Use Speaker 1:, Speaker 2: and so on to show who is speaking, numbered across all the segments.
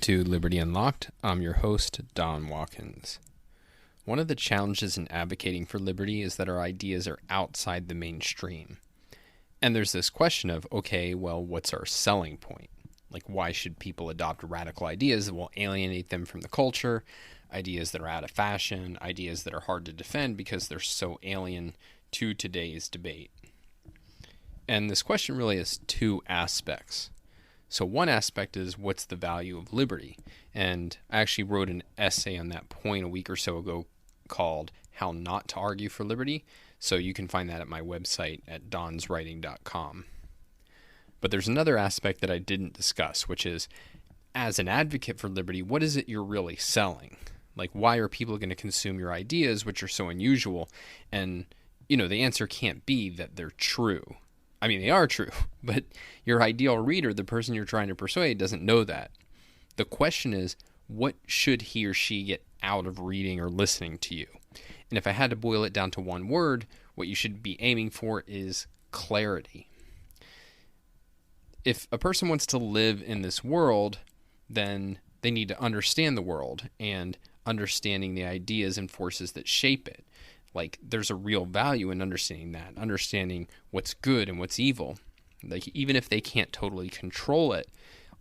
Speaker 1: to Liberty Unlocked. I'm your host, Don Watkins. One of the challenges in advocating for liberty is that our ideas are outside the mainstream. And there's this question of, okay, well, what's our selling point? Like, why should people adopt radical ideas that will alienate them from the culture, ideas that are out of fashion, ideas that are hard to defend because they're so alien to today's debate? And this question really has two aspects. So one aspect is, what's the value of liberty? And I actually wrote an essay on that point a week or so ago called How Not to Argue for Liberty. So you can find that at my website at donswriting.com. But there's another aspect that I didn't discuss, which is, as an advocate for liberty, what is it you're really selling? Like, why are people going to consume your ideas, which are so unusual? And, the answer can't be that they're true. I mean, they are true, but your ideal reader, the person you're trying to persuade, doesn't know that. The question is, what should he or she get out of reading or listening to you? And if I had to boil it down to one word, what you should be aiming for is clarity. If a person wants to live in this world, then they need to understand the world and understanding the ideas and forces that shape it. Like, there's a real value in understanding that, understanding what's good and what's evil. Like, even if they can't totally control it,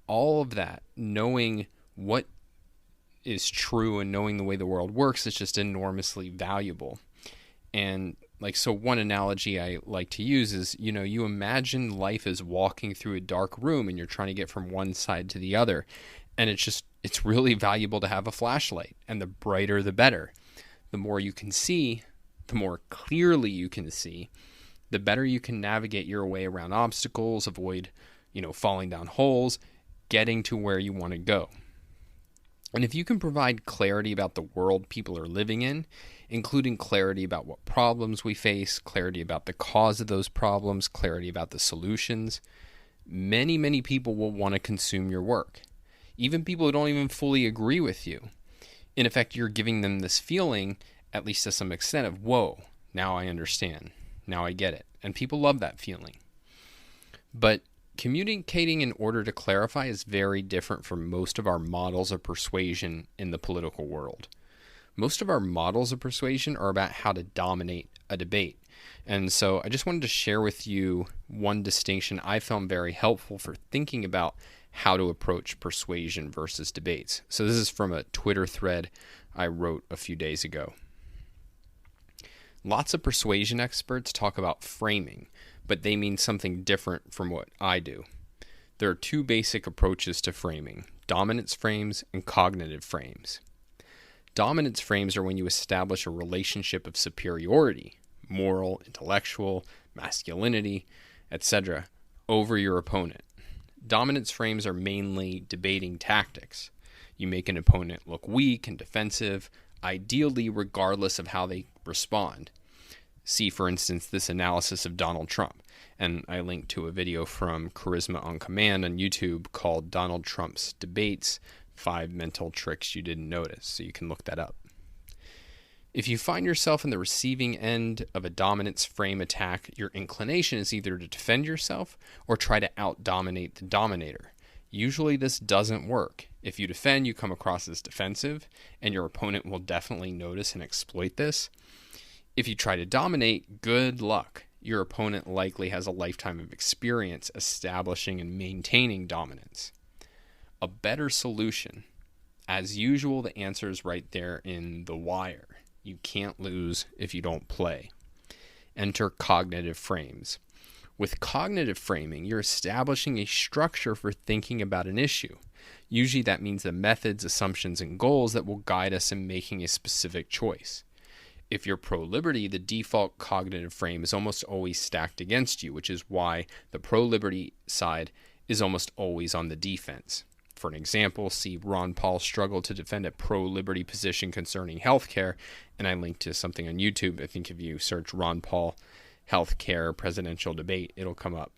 Speaker 1: all of that, knowing what is true and knowing the way the world works is just enormously valuable. And so one analogy I like to use is, you imagine life as walking through a dark room and you're trying to get from one side to the other. And it's really valuable to have a flashlight, and the brighter, the better. The more you can see, the more clearly you can see, the better you can navigate your way around obstacles, avoid, falling down holes, getting to where you want to go. And if you can provide clarity about the world people are living in, including clarity about what problems we face, clarity about the cause of those problems, clarity about the solutions, many, many people will want to consume your work. Even people who don't even fully agree with you. In effect, you're giving them this feeling, at least to some extent, of, whoa, now I understand. Now I get it. And people love that feeling. But communicating in order to clarify is very different from most of our models of persuasion in the political world. Most of our models of persuasion are about how to dominate a debate. And so I just wanted to share with you one distinction I found very helpful for thinking about how to approach persuasion versus debates. So this is from a Twitter thread I wrote a few days ago. Lots of persuasion experts talk about framing, but they mean something different from what I do. There are two basic approaches to framing: dominance frames and cognitive frames. Dominance frames are when you establish a relationship of superiority, moral, intellectual, masculinity, etc., over your opponent. Dominance frames are mainly debating tactics. You make an opponent look weak and defensive, ideally regardless of how they respond. See, for instance, this analysis of Donald Trump. And I linked to a video from Charisma on Command on YouTube called Donald Trump's Debates, 5 Mental Tricks You Didn't Notice. So you can look that up. If you find yourself in the receiving end of a dominance frame attack, your inclination is either to defend yourself or try to out-dominate the dominator. Usually this doesn't work. If you defend, you come across as defensive, and your opponent will definitely notice and exploit this. If you try to dominate, good luck. Your opponent likely has a lifetime of experience establishing and maintaining dominance. A better solution. As usual, the answer is right there in the wire. You can't lose if you don't play. Enter cognitive frames. With cognitive framing, you're establishing a structure for thinking about an issue. Usually that means the methods, assumptions, and goals that will guide us in making a specific choice. If you're pro-liberty, the default cognitive frame is almost always stacked against you, which is why the pro-liberty side is almost always on the defense. For an example, see Ron Paul struggle to defend a pro-liberty position concerning healthcare, and I linked to something on YouTube. I think if you search Ron Paul healthcare presidential debate, it'll come up.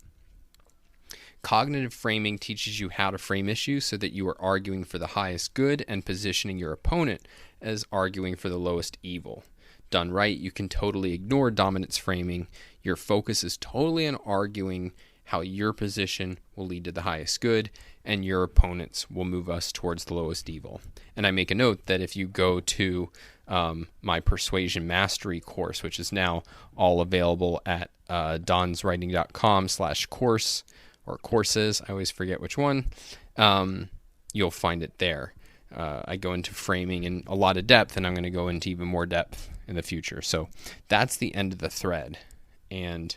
Speaker 1: Cognitive framing teaches you how to frame issues so that you are arguing for the highest good and positioning your opponent as arguing for the lowest evil. Done right, you can totally ignore dominance framing. Your focus is totally on arguing how your position will lead to the highest good and your opponents will move us towards the lowest evil. And I make a note that if you go to my Persuasion Mastery course, which is now all available at donswriting.com/course or courses, I always forget which one, you'll find it there. I go into framing in a lot of depth, and I'm going to go into even more depth in the future. So that's the end of the thread. And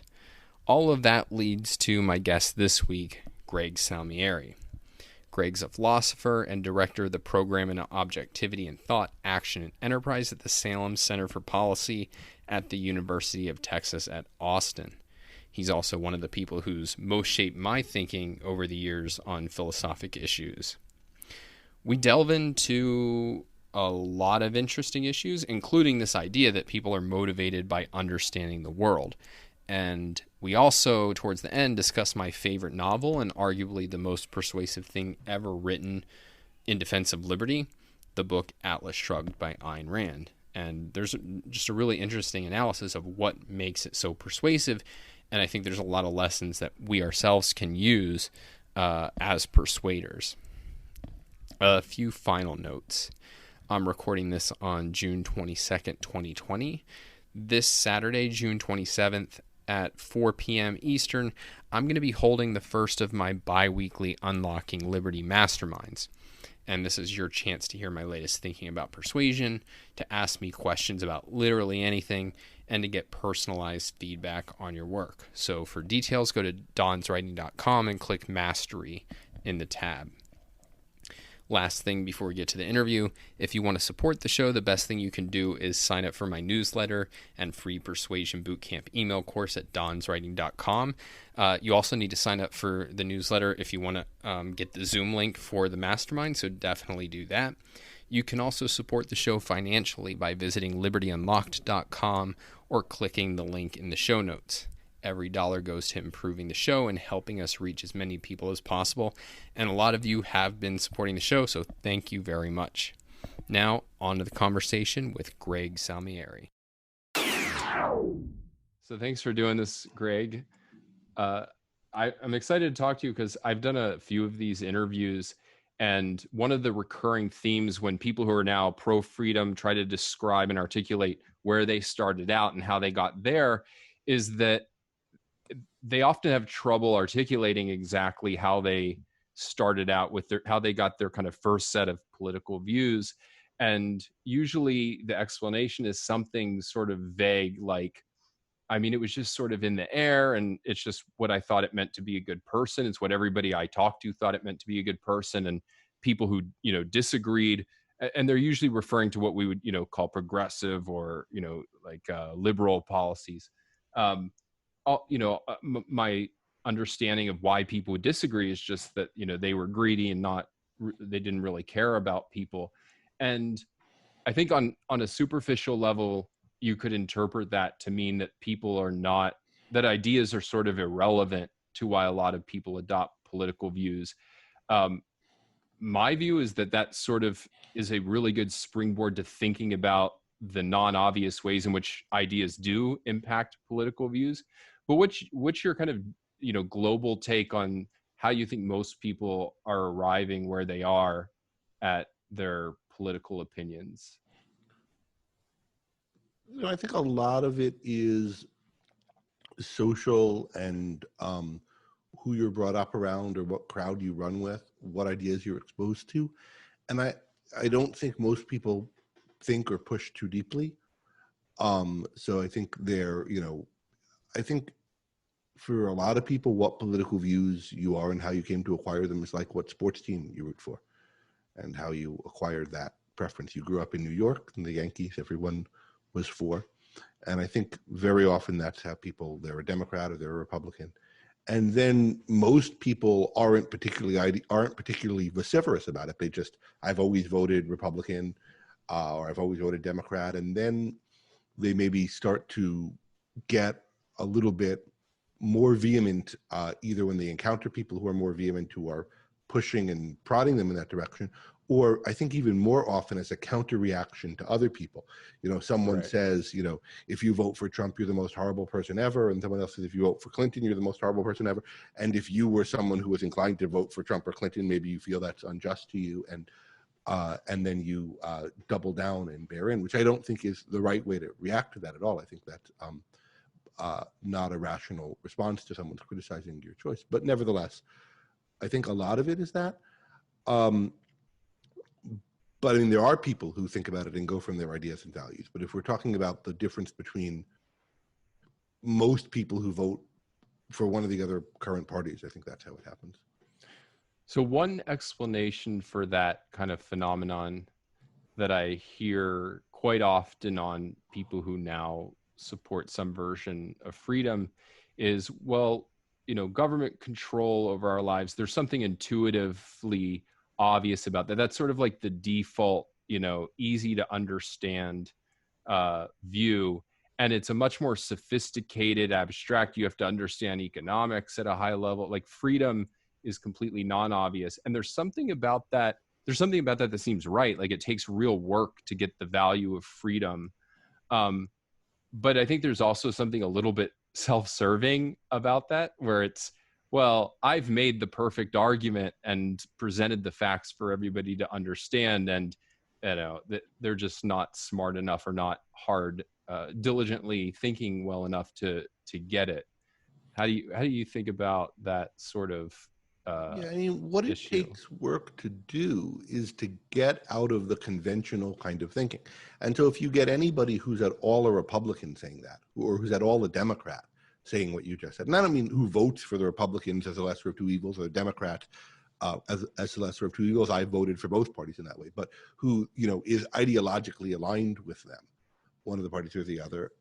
Speaker 1: all of that leads to my guest this week, Greg Salmieri. Greg's a philosopher and director of the program in Objectivity and Thought, Action, and Enterprise at the Salem Center for Policy at the University of Texas at Austin. He's also one of the people who's most shaped my thinking over the years on philosophic issues. We delve into a lot of interesting issues, including this idea that people are motivated by understanding the world. And we also, towards the end, discuss my favorite novel and arguably the most persuasive thing ever written in defense of liberty, the book Atlas Shrugged by Ayn Rand. And there's just a really interesting analysis of what makes it so persuasive. And I think there's a lot of lessons that we ourselves can use as persuaders. A few final notes. I'm recording this on June 22nd, 2020. This Saturday, June 27th at 4 p.m. Eastern, I'm going to be holding the first of my bi-weekly Unlocking Liberty Masterminds. And this is your chance to hear my latest thinking about persuasion, to ask me questions about literally anything, and to get personalized feedback on your work. So for details, go to donswriting.com and click Mastery in the tab. Last thing before we get to the interview, if you want to support the show, the best thing you can do is sign up for my newsletter and free Persuasion Bootcamp email course at donswriting.com. You also need to sign up for the newsletter if you want to get the Zoom link for the mastermind, so definitely do that. You can also support the show financially by visiting libertyunlocked.com or clicking the link in the show notes. Every dollar goes to improving the show and helping us reach as many people as possible. And a lot of you have been supporting the show, so thank you very much. Now, on to the conversation with Greg Salmieri. So thanks for doing this, Greg. I'm excited to talk to you because I've done a few of these interviews, and one of the recurring themes when people who are now pro-freedom try to describe and articulate where they started out and how they got there is that they often have trouble articulating exactly how they started out with how they got their kind of first set of political views. And usually the explanation is something sort of vague, like, I mean, it was just sort of in the air, and it's just what I thought it meant to be a good person. It's what everybody I talked to thought it meant to be a good person. And people who, disagreed, and they're usually referring to what we would, call progressive or, like liberal policies. My understanding of why people would disagree is just that, they were greedy and they didn't really care about people. And I think on a superficial level, you could interpret that to mean that that ideas are sort of irrelevant to why a lot of people adopt political views. My view is that sort of is a really good springboard to thinking about the non-obvious ways in which ideas do impact political views. But what's your kind of, global take on how you think most people are arriving where they are at their political opinions?
Speaker 2: I think a lot of it is social and who you're brought up around or what crowd you run with, what ideas you're exposed to. And I don't think most people think or push too deeply. So I think I think for a lot of people, what political views you are and how you came to acquire them is like what sports team you root for and how you acquired that preference. You grew up in New York and the Yankees, everyone was for. And I think very often that's how they're a Democrat or they're a Republican. And then most people aren't particularly vociferous about it. They just, I've always voted Republican or I've always voted Democrat. And then they maybe start to get a little bit more vehement, either when they encounter people who are more vehement, who are pushing and prodding them in that direction, or I think even more often as a counter reaction to other people. Someone
Speaker 1: Right.
Speaker 2: says, if you vote for Trump, you're the most horrible person ever. And someone else says, if you vote for Clinton, you're the most horrible person ever. And if you were someone who was inclined to vote for Trump or Clinton, maybe you feel that's unjust to you. And then you double down and bear in, which I don't think is the right way to react to that at all. I think that's not a rational response to someone's criticizing your choice. But nevertheless, I think a lot of it is that. But I mean, there are people who think about it and go from their ideas and values. But if we're talking about the difference between most people who vote for one of the other current parties, I think that's how it happens.
Speaker 1: So one explanation for that kind of phenomenon that I hear quite often on people who now support some version of freedom is, well, government control over our lives. There's something intuitively obvious about that. That's sort of like the default, easy to understand view. And it's a much more sophisticated, abstract. You have to understand economics at a high level. Like freedom is completely non-obvious. And there's something about that. There's something about that that seems right. Like it takes real work to get the value of freedom. But I think there's also something a little bit self-serving about that, where it's, well, I've made the perfect argument and presented the facts for everybody to understand, and they're just not smart enough or not diligently thinking well enough to get it. How do you think about that sort of
Speaker 2: yeah, I mean, what it takes work to do is to get out of the conventional kind of thinking. And so if you get anybody who's at all a Republican saying that, or who's at all a Democrat saying what you just said, and I don't mean who votes for the Republicans as a lesser of two evils, or the Democrat as a lesser of two evils. I voted for both parties in that way, but who, is ideologically aligned with them, one of the parties or the other.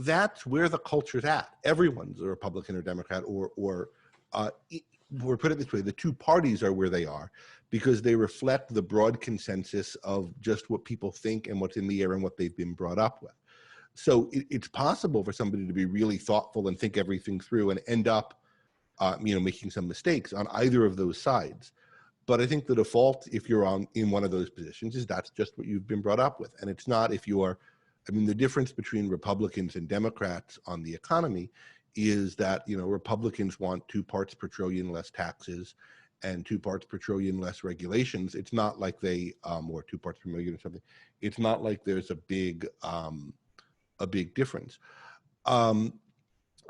Speaker 2: That's where the culture's at. Everyone's a Republican or Democrat, or put it this way, the two parties are where they are because they reflect the broad consensus of just what people think and what's in the air and what they've been brought up with. So it's possible for somebody to be really thoughtful and think everything through and end up, making some mistakes on either of those sides. But I think the default, if you're in one of those positions, is that's just what you've been brought up with. And it's not if you're, the difference between Republicans and Democrats on the economy is that, Republicans want 2 parts per trillion less taxes and 2 parts per trillion less regulations. It's not like they, or 2 parts per million or something. It's not like there's a big difference.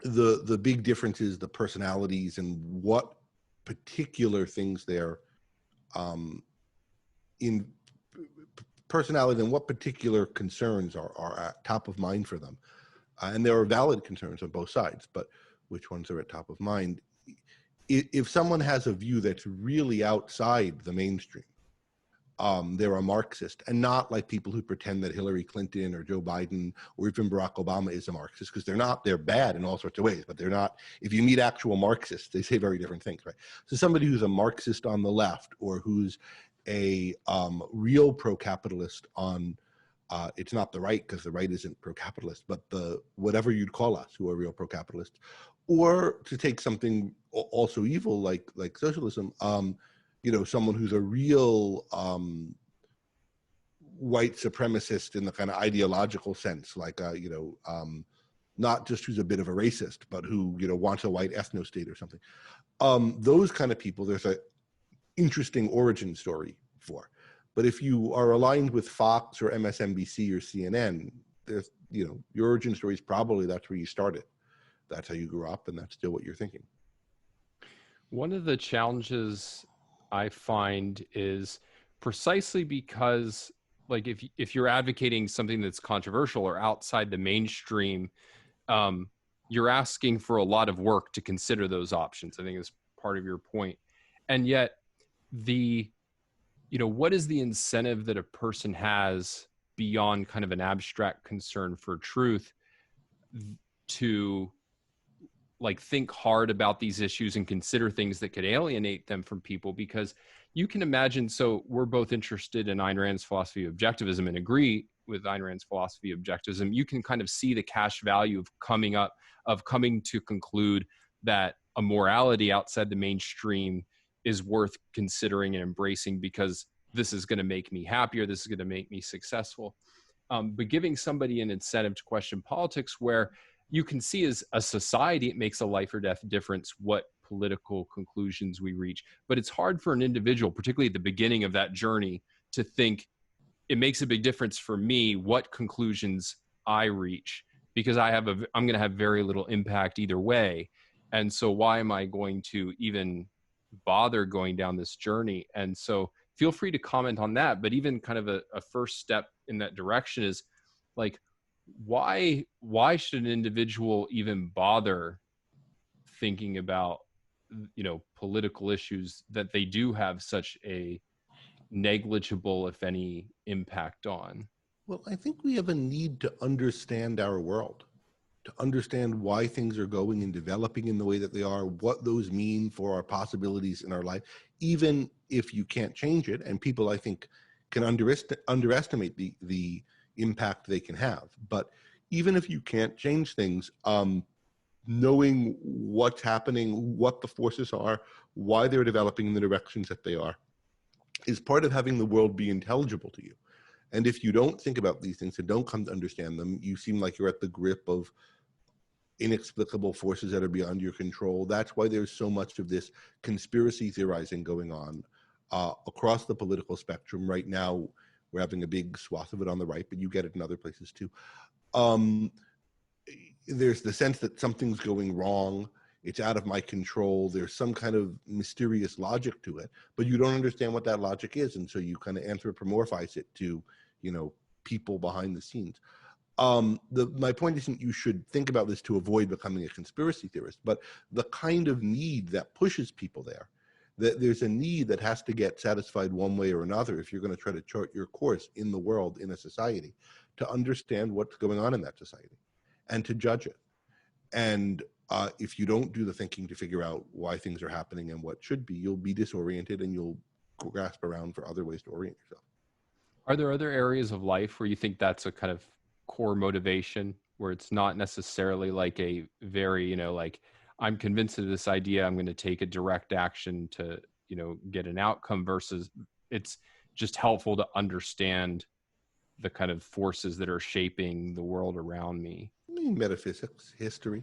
Speaker 2: The big difference is the personalities and what particular things they're in personality and what particular concerns are at top of mind for them. And there are valid concerns on both sides, but which ones are at top of mind? If someone has a view that's really outside the mainstream, they're a Marxist, and not like people who pretend that Hillary Clinton or Joe Biden or even Barack Obama is a Marxist, because they're not. They're bad in all sorts of ways, but they're not. If you meet actual Marxists, they say very different things, right? So somebody who's a Marxist on the left, or who's a real pro-capitalist on, it's not the right, because the right isn't pro-capitalist, but the whatever you'd call us who are real pro-capitalists, or to take something also evil like socialism, someone who's a real white supremacist in the kind of ideological sense, like not just who's a bit of a racist, but who wants a white ethno-state or something. Those kind of people, there's a interesting origin story for. But if you are aligned with Fox or MSNBC or CNN, there's, your origin story is probably that's where you started. That's how you grew up, and that's still what you're thinking.
Speaker 1: One of the challenges I find is precisely because, like, if you're advocating something that's controversial or outside the mainstream, you're asking for a lot of work to consider those options. I think is part of your point. And yet what is the incentive that a person has beyond kind of an abstract concern for truth to like think hard about these issues and consider things that could alienate them from people? Because you can imagine, so we're both interested in Ayn Rand's philosophy of objectivism and agree with Ayn Rand's philosophy of objectivism. You can kind of see the cash value of coming to conclude that a morality outside the mainstream is worth considering and embracing because this is going to make me happier, this is going to make me successful. But giving somebody an incentive to question politics, where you can see as a society, it makes a life or death difference what political conclusions we reach. But it's hard for an individual, particularly at the beginning of that journey, to think it makes a big difference for me what conclusions I reach, because I'm going to have very little impact either way. And so why am I going to even bother going down this journey? And so feel free to comment on that. But even kind of a first step in that direction is like, why should an individual even bother thinking about, political issues that they do have such a negligible, if any, impact on?
Speaker 2: Well, I think we have a need to understand our world, to understand why things are going and developing in the way that they are, what those mean for our possibilities in our life, even if you can't change it. And people, I think, can underestimate the impact they can have. But even if you can't change things, knowing what's happening, what the forces are, why they're developing in the directions that they are, is part of having the world be intelligible to you. And if you don't think about these things and don't come to understand them, you seem like you're at the grip of inexplicable forces that are beyond your control. That's why there's so much of this conspiracy theorizing going on across the political spectrum. Right now, we're having a big swath of it on the right, but you get it in other places too. There's the sense that something's going wrong. It's out of my control. There's some kind of mysterious logic to it, but you don't understand what that logic is. And so you kind of anthropomorphize it to, people behind the scenes. My point isn't you should think about this to avoid becoming a conspiracy theorist, but the kind of need that pushes people there, that there's a need that has to get satisfied one way or another if you're going to try to chart your course in the world, in a society, to understand what's going on in that society and to judge it. And if you don't do the thinking to figure out why things are happening and what should be, you'll be disoriented and you'll grasp around for other ways to orient yourself.
Speaker 1: Are there other areas of life where you think that's a kind of core motivation, where it's not necessarily like a very, like, I'm convinced of this idea, I'm going to take a direct action to, get an outcome, versus it's just helpful to understand the kind of forces that are shaping the world around me?
Speaker 2: Metaphysics, history.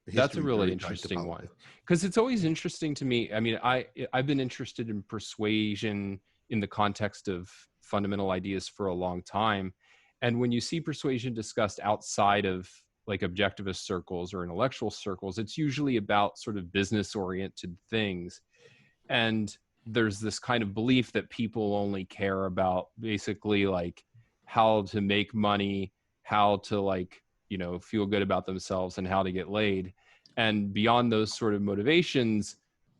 Speaker 1: That's a really interesting one, because it's always interesting to me. I mean, I've been interested in persuasion in the context of fundamental ideas for a long time. And when you see persuasion discussed outside of like objectivist circles or intellectual circles, it's usually about sort of business oriented things. And there's this kind of belief that people only care about basically like how to make money, how to like, feel good about themselves, and how to get laid. And beyond those sort of motivations,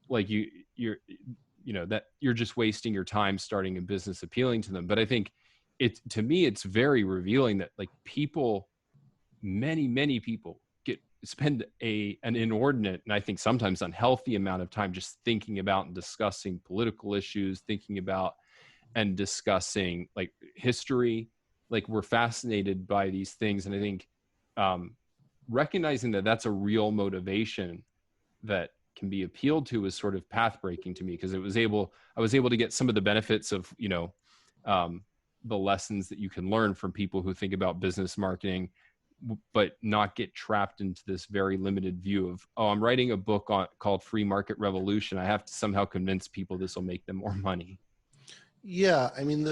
Speaker 1: like that you're just wasting your time starting a business appealing to them. But I think to me, it's very revealing that like people, many people spend an inordinate, and I think sometimes unhealthy, amount of time just thinking about and discussing political issues, thinking about and discussing like history. Like, we're fascinated by these things. And I think recognizing that that's a real motivation that can be appealed to is sort of path breaking to me, because I was able to get some of the benefits of, the lessons that you can learn from people who think about business marketing, but not get trapped into this very limited view of, oh, I'm writing a book called Free Market Revolution, I have to somehow convince people this will make them more money.
Speaker 2: Yeah, I mean,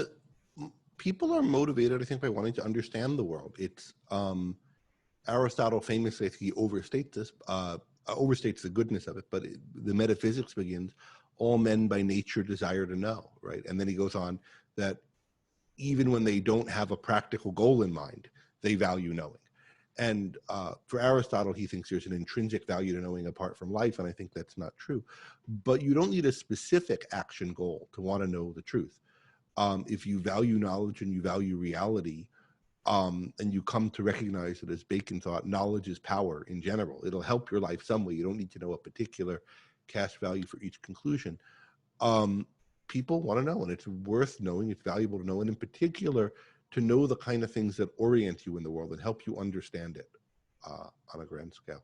Speaker 2: people are motivated, I think, by wanting to understand the world. It's Aristotle famously, he overstates this, overstates the goodness of it, but the metaphysics begins, all men by nature desire to know, right? And then he goes on that even when they don't have a practical goal in mind, they value knowing. And for Aristotle, he thinks there's an intrinsic value to knowing apart from life, and I think that's not true. But you don't need a specific action goal to want to know the truth. If you value knowledge and you value reality, and you come to recognize that, as Bacon thought, knowledge is power in general, it'll help your life some way. You don't need to know a particular cash value for each conclusion. People want to know, and it's worth knowing, it's valuable to know, and in particular, to know the kind of things that orient you in the world and help you understand it on a grand scale.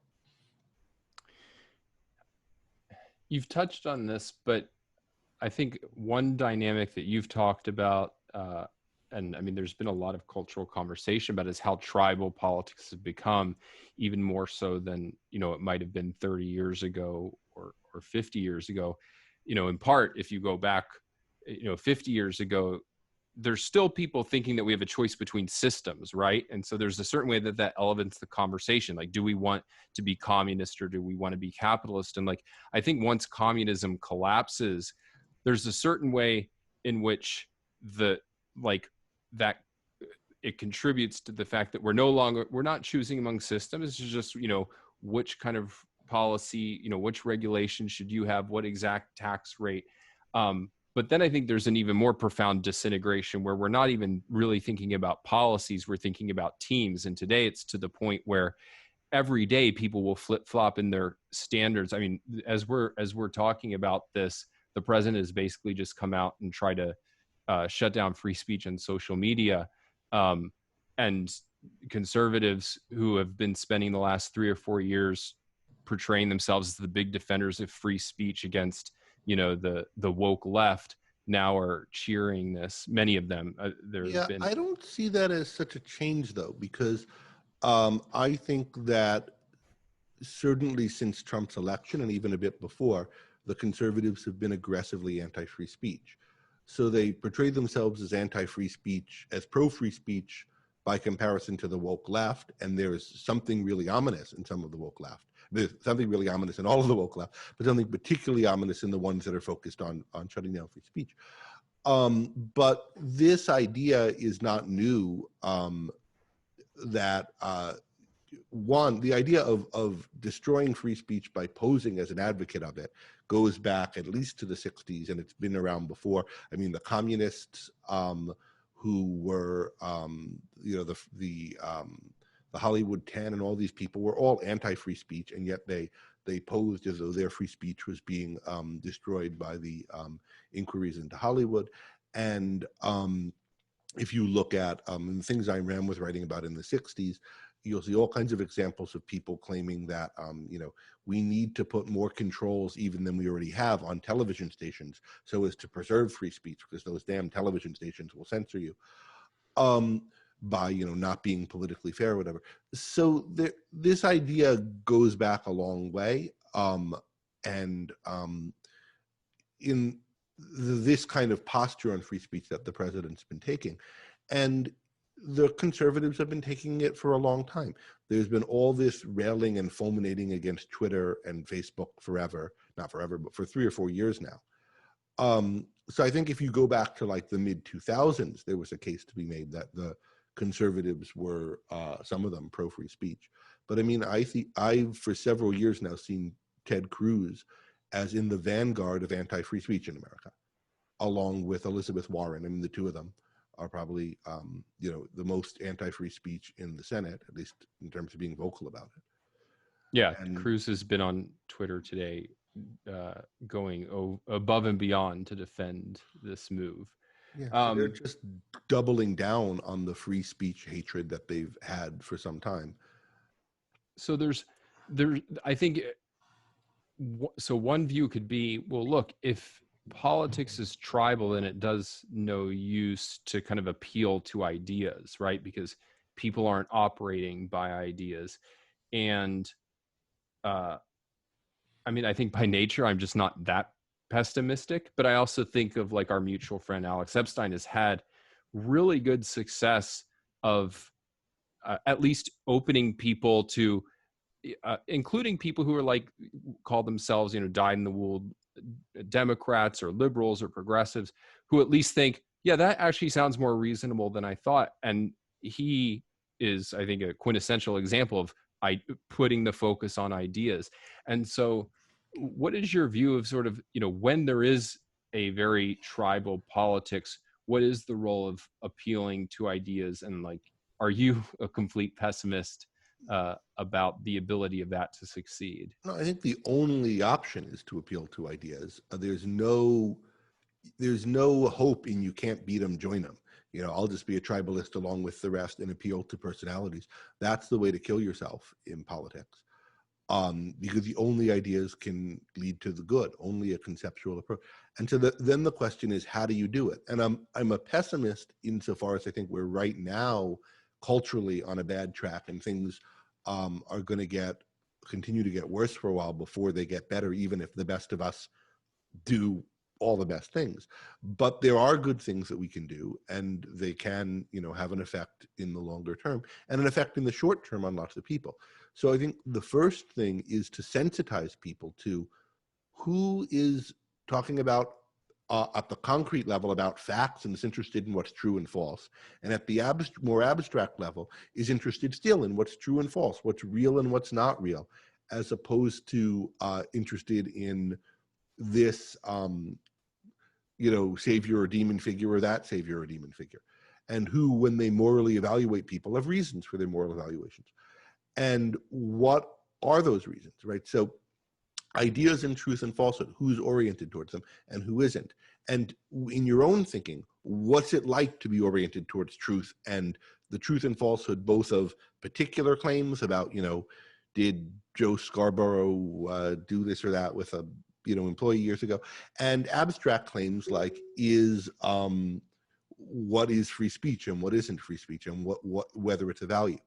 Speaker 1: you've touched on this, but I think one dynamic that you've talked about, and I mean, there's been a lot of cultural conversation about, is how tribal politics have become, even more so than, it might have been 30 years ago or 50 years ago. In part, if you go back, 50 years ago, there's still people thinking that we have a choice between systems, right? And so there's a certain way that elevates the conversation. Like, do we want to be communist or do we want to be capitalist? And like, I think once communism collapses, there's a certain way in which that it contributes to the fact that we're not choosing among systems. It's just, which kind of policy, which regulation should you have, what exact tax rate. But then I think there's an even more profound disintegration where we're not even really thinking about policies, we're thinking about teams. And today it's to the point where every day people will flip-flop in their standards. I mean, as we're talking about this, the president has basically just come out and try to shut down free speech on social media. And conservatives who have been spending the last 3 or 4 years portraying themselves as the big defenders of free speech against, the woke left, now are cheering this. Many of them.
Speaker 2: I don't see that as such a change, though, because I think that certainly since Trump's election and even a bit before, the conservatives have been aggressively anti-free speech. So they portray themselves as anti-free speech, as pro-free speech by comparison to the woke left, and there's something really ominous in some of the woke left. There's something really ominous in all of the woke left, but something particularly ominous in the ones that are focused on shutting down free speech. But this idea is not new, that the idea of destroying free speech by posing as an advocate of it goes back at least to the 60s, and it's been around before. I mean, the communists who were, the Hollywood 10 and all these people were all anti-free speech, and yet they posed as though their free speech was being destroyed by the inquiries into Hollywood. And if you look at the things Ayn Rand was writing about in the 60s, you'll see all kinds of examples of people claiming that, we need to put more controls even than we already have on television stations so as to preserve free speech, because those damn television stations will censor you by, not being politically fair or whatever. So this idea goes back a long way. In this kind of posture on free speech that the president's been taking. And the conservatives have been taking it for a long time. There's been all this railing and fulminating against Twitter and Facebook not forever, but for 3 or 4 years now. So I think if you go back to like the mid 2000s, there was a case to be made that the conservatives were, some of them, pro-free speech. But I mean, I've for several years now seen Ted Cruz as in the vanguard of anti-free speech in America, along with Elizabeth Warren. I mean, the two of them are probably, the most anti-free speech in the Senate, at least in terms of being vocal about it.
Speaker 1: Yeah, and Cruz has been on Twitter today going above and beyond to defend this move.
Speaker 2: Yeah, so they're just doubling down on the free speech hatred that they've had for some time.
Speaker 1: So I think, so one view could be, well, look, if politics is tribal, then it does no use to kind of appeal to ideas, right? Because people aren't operating by ideas. And I mean, I think by nature, I'm just not that pessimistic, but I also think of like our mutual friend, Alex Epstein, has had really good success of at least opening people to, including people who are like, call themselves, dyed in the wool Democrats or liberals or progressives, who at least think, yeah, that actually sounds more reasonable than I thought. And he is, I think, a quintessential example of putting the focus on ideas. And so what is your view of sort of, when there is a very tribal politics, what is the role of appealing to ideas? And like, are you a complete pessimist about the ability of that to succeed?
Speaker 2: No, I think the only option is to appeal to ideas. There's no hope in you can't beat them, join them. I'll just be a tribalist along with the rest and appeal to personalities. That's the way to kill yourself in politics. because the only ideas can lead to the good, only a conceptual approach. And so then the question is, how do you do it? And I'm a pessimist insofar as I think we're right now culturally on a bad track, and things are going to continue to get worse for a while before they get better, even if the best of us do all the best things. But there are good things that we can do, and they can, have an effect in the longer term and an effect in the short term on lots of people. So I think the first thing is to sensitize people to who is talking about at the concrete level about facts and is interested in what's true and false, and at the more abstract level is interested still in what's true and false, what's real and what's not real, as opposed to interested in this savior or demon figure, or that savior or demon figure, and who, when they morally evaluate people, have reasons for their moral evaluations. And what are those reasons, right? So ideas in truth and falsehood, who's oriented towards them and who isn't. And in your own thinking, what's it like to be oriented towards truth and the truth and falsehood, both of particular claims about, did Joe Scarborough do this or that with a employee years ago, and abstract claims like what is free speech and what isn't free speech, and whether it's a value.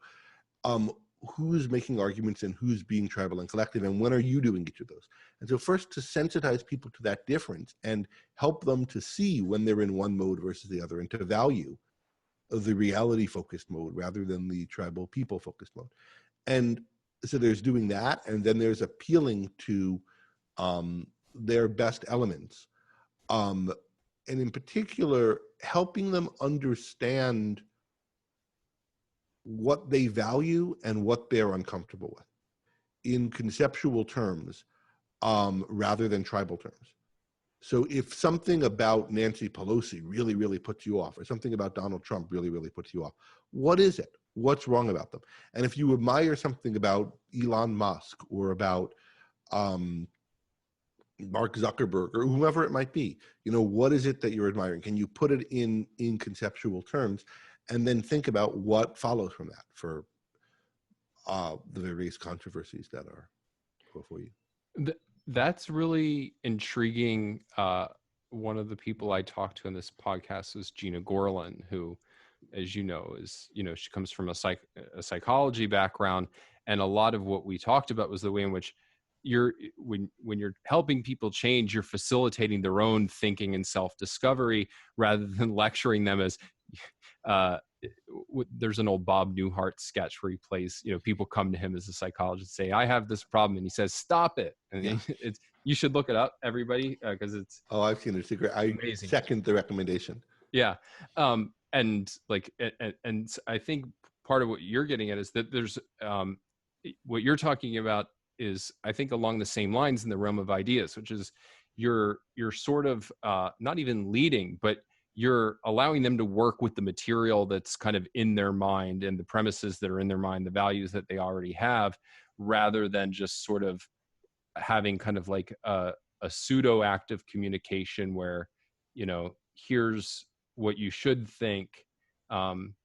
Speaker 2: Who's making arguments and who's being tribal and collective, and when are you doing each of those? And so first, to sensitize people to that difference and help them to see when they're in one mode versus the other, and to value the reality focused mode rather than the tribal people focused mode. And so there's doing that, and then there's appealing to their best elements, and in particular helping them understand what they value and what they're uncomfortable with in conceptual terms, rather than tribal terms. So if something about Nancy Pelosi really, really puts you off, or something about Donald Trump really, really puts you off, what is it? What's wrong about them? And if you admire something about Elon Musk or about Mark Zuckerberg or whoever it might be, what is it that you're admiring? Can you put it in conceptual terms, and then think about what follows from that for the various controversies that are before you?
Speaker 1: That's really intriguing. One of the people I talked to in this podcast was Gina Gorlin, who, as you know, she comes from a psychology background, and a lot of what we talked about was the way in which when you're helping people change, you're facilitating their own thinking and self-discovery rather than lecturing them. As there's an old Bob Newhart sketch where he plays, people come to him as a psychologist, say, I have this problem, and he says, stop it. And you should look it up, everybody, because it's
Speaker 2: I've seen it. It's great. I second the recommendation.
Speaker 1: Yeah. And I think part of what you're getting at is that there's what you're talking about is, I think, along the same lines in the realm of ideas, which is you're sort of not even leading, but you're allowing them to work with the material that's kind of in their mind and the premises that are in their mind, the values that they already have, rather than just sort of having kind of like a pseudo active communication where, here's what you should think. And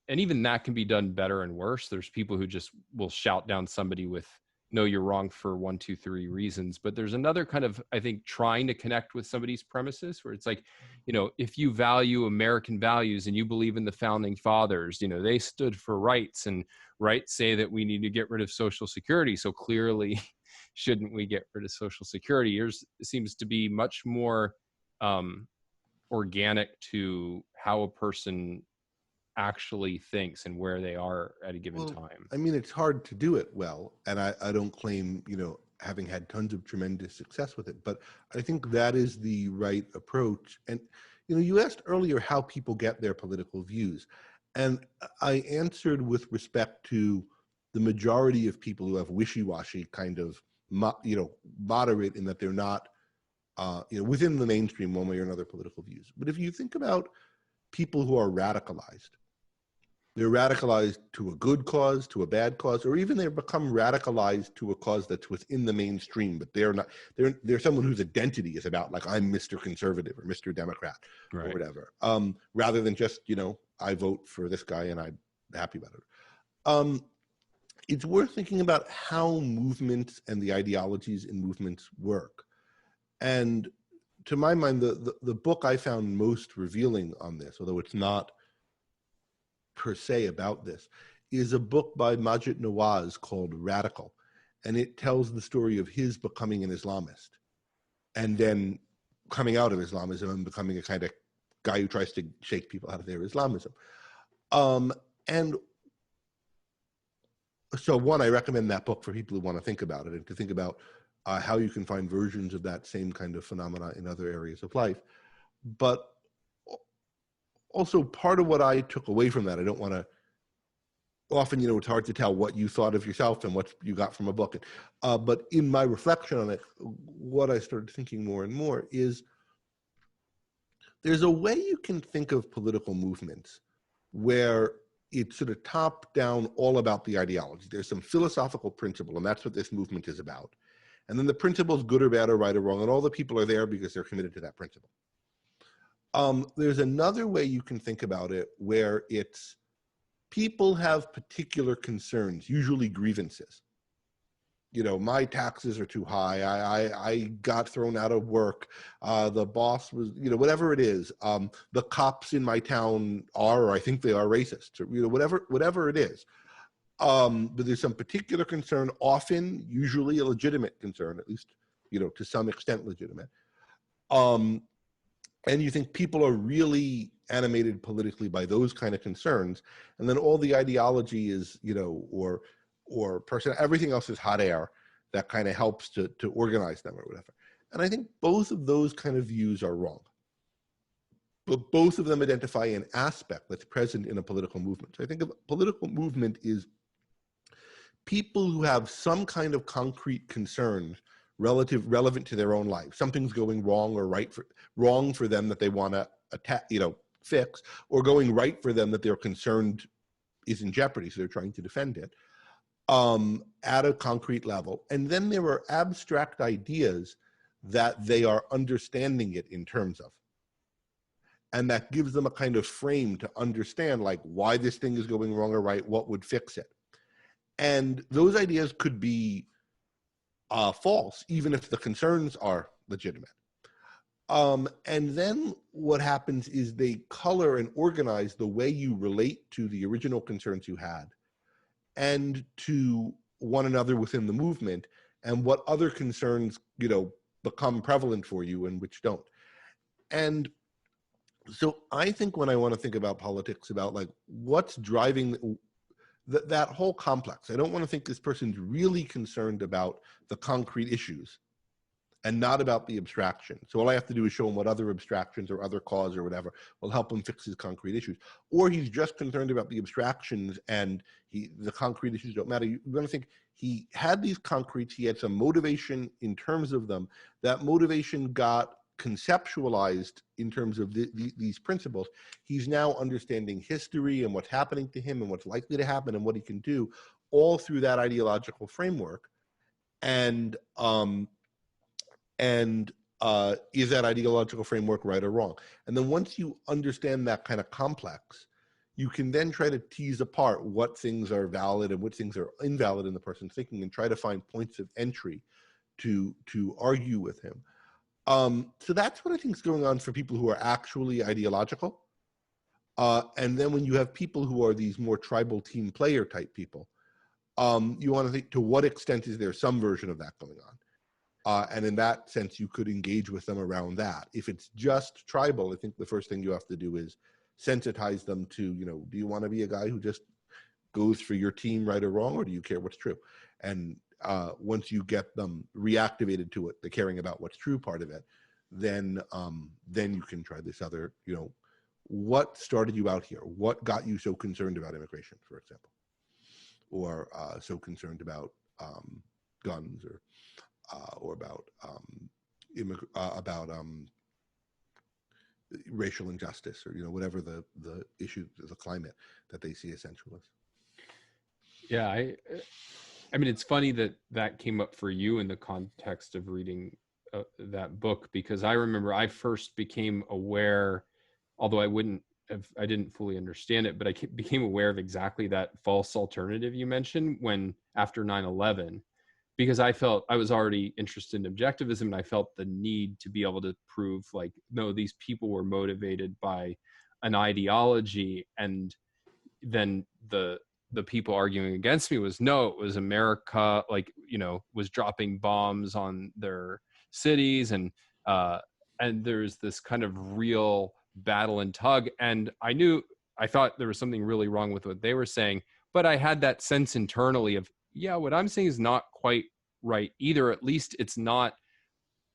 Speaker 1: even that can be done better and worse. There's people who just will shout down somebody with, no, you're wrong for 1, 2, 3 reasons. But there's another kind of, I think, trying to connect with somebody's premises where it's like, if you value American values and you believe in the founding fathers, they stood for rights, and rights say that we need to get rid of Social Security. So clearly, shouldn't we get rid of Social Security? Yours seems to be much more organic to how a person actually thinks and where they are at a given time.
Speaker 2: I mean, it's hard to do it well, and I don't claim, having had tons of tremendous success with it, but I think that is the right approach. And, you asked earlier how people get their political views, and I answered with respect to the majority of people who have wishy-washy kind of, moderate, in that they're not, within the mainstream one way or another political views. But if you think about people who are radicalized, they're radicalized to a good cause, to a bad cause, or even they've become radicalized to a cause that's within the mainstream, but they're not, they're someone whose identity is about, like, I'm Mr. Conservative or Mr. Democrat, right, or whatever, rather than just, I vote for this guy and I'm happy about it. it's worth thinking about how movements and the ideologies in movements work. And to my mind, the book I found most revealing on this, although it's not per se about this, is a book by Majid Nawaz called Radical. And it tells the story of his becoming an Islamist and then coming out of Islamism and becoming a kind of guy who tries to shake people out of their Islamism. And so one, I recommend that book for people who want to think about it and to think about how you can find versions of that same kind of phenomena in other areas of life. But also part of what I took away from that, I don't want to, often, it's hard to tell what you thought of yourself and what you got from a book. But in my reflection on it, what I started thinking more and more is there's a way you can think of political movements where it's sort of top down, all about the ideology. There's some philosophical principle, and that's what this movement is about. And then the principle is good or bad or right or wrong, and all the people are there because they're committed to that principle. There's another way you can think about it where it's people have particular concerns, usually grievances. My taxes are too high. I got thrown out of work. The boss was, whatever it is. The cops in my town are, or I think they are, racist. Or, whatever it is. But there's some particular concern, often, usually a legitimate concern, at least, to some extent legitimate. And you think people are really animated politically by those kind of concerns, and then all the ideology is, or person, everything else is hot air that kind of helps to organize them or whatever. And I think both of those kind of views are wrong. But both of them identify an aspect that's present in a political movement. So I think a political movement is people who have some kind of concrete concern relevant to their own life. Something's going wrong or wrong for them that they want to attack, fix, or going right for them that they're concerned is in jeopardy, so they're trying to defend it at a concrete level. And then there are abstract ideas that they are understanding it in terms of. And that gives them a kind of frame to understand, like, why this thing is going wrong or right, what would fix it. And those ideas could be false, even if the concerns are legitimate. And then what happens is they color and organize the way you relate to the original concerns you had and to one another within the movement, and what other concerns, become prevalent for you and which don't. And so I think when I want to think about politics, about like what's driving that whole complex, I don't want to think this person's really concerned about the concrete issues and not about the abstraction. So all I have to do is show him what other abstractions or other cause or whatever will help him fix his concrete issues. Or he's just concerned about the abstractions and the concrete issues don't matter. You're going to think he had these concretes, he had some motivation in terms of them. That motivation got conceptualized in terms of these principles. He's now understanding history and what's happening to him and what's likely to happen and what he can do, all through that ideological framework. And is that ideological framework right or wrong? And then once you understand that kind of complex, you can then try to tease apart what things are valid and what things are invalid in the person's thinking, and try to find points of entry to argue with him. So that's what I think is going on for people who are actually ideological. And then when you have people who are these more tribal team player type people, you want to think, to what extent is there some version of that going on? And in that sense, you could engage with them around that. If it's just tribal, I think the first thing you have to do is sensitize them to, do you want to be a guy who just goes for your team right or wrong, or do you care what's true? And once you get them reactivated to it, the caring about what's true part of it, then you can try this other, what started you out here? What got you so concerned about immigration, for example, or so concerned about guns, or about racial injustice, or whatever the issue, the climate that they see essential is.
Speaker 1: Yeah, I mean, it's funny that came up for you in the context of reading that book, because I remember I first became aware, although I wouldn't I didn't fully understand it, but I became aware of exactly that false alternative you mentioned when after 9/11, because I felt I was already interested in objectivism, and I felt the need to be able to prove like, no, these people were motivated by an ideology. And then the people arguing against me was, no, it was America, like, was dropping bombs on their cities. And there's this kind of real battle and tug. And I thought there was something really wrong with what they were saying, but I had that sense internally of, yeah, what I'm saying is not quite right either. At least it's not,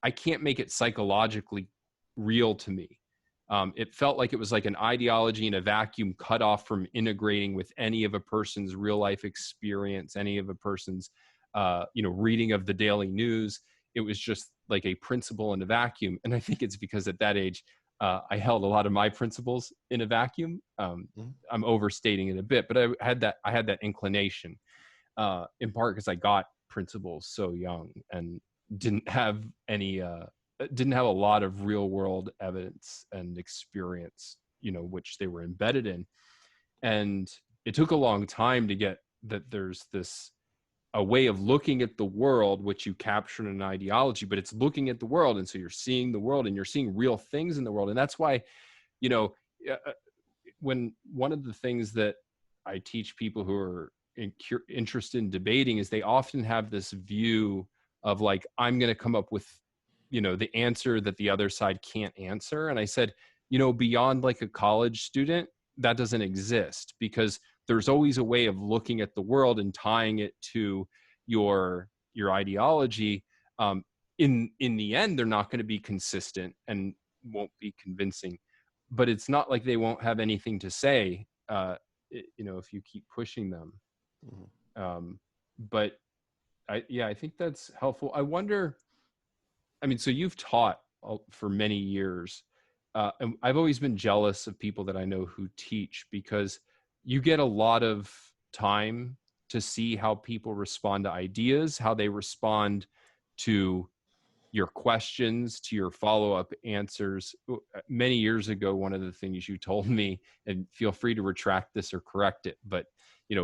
Speaker 1: I can't make it psychologically real to me. It felt like it was like an ideology in a vacuum, cut off from integrating with any of a person's real life experience, any of a person's, reading of the daily news. It was just like a principle in a vacuum. And I think it's because at that age, I held a lot of my principles in a vacuum. I'm overstating it a bit, but I had that inclination, in part because I got principles so young and didn't have any didn't have a lot of real world evidence and experience, which they were embedded in. And it took a long time to get that there's a way of looking at the world which you capture in an ideology, but it's looking at the world, and so you're seeing the world and you're seeing real things in the world. And that's why, you know when one of the things that I teach people who are interested in debating is they often have this view of like, I'm going to come up with, the answer that the other side can't answer. And I said, beyond like a college student, that doesn't exist, because there's always a way of looking at the world and tying it to your ideology. In the end, they're not going to be consistent and won't be convincing, but it's not like they won't have anything to say, if you keep pushing them. But I think that's helpful. I wonder, so you've taught for many years, and I've always been jealous of people that I know who teach, because you get a lot of time to see how people respond to ideas, how they respond to your questions, to your follow-up answers. Many years ago, one of the things you told me, and feel free to retract this or correct it, but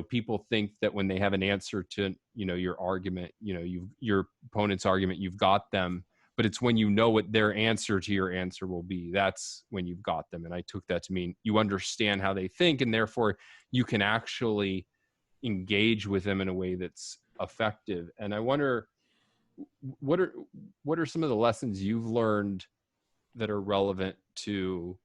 Speaker 1: people think that when they have an answer to your argument, your opponent's argument, you've got them. But it's when you know what their answer to your answer will be, that's when you've got them. And I took that to mean you understand how they think, and therefore you can actually engage with them in a way that's effective. And I wonder, what are some of the lessons you've learned that are relevant to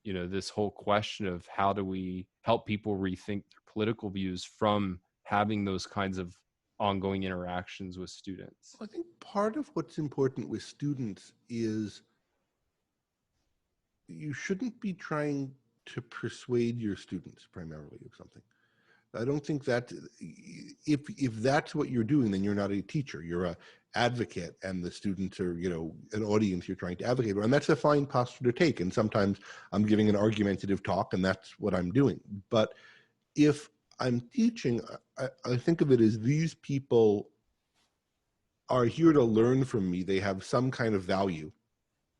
Speaker 1: this whole question of how do we help people rethink their political views from having those kinds of ongoing interactions with students?
Speaker 2: I think part of what's important with students is you shouldn't be trying to persuade your students primarily of something. I don't think that if that's what you're doing, then you're not a teacher. You're a advocate, and the students are, an audience you're trying to advocate for. And that's a fine posture to take. And sometimes I'm giving an argumentative talk, and that's what I'm doing. But if I'm teaching, I think of it as these people are here to learn from me. They have some kind of value,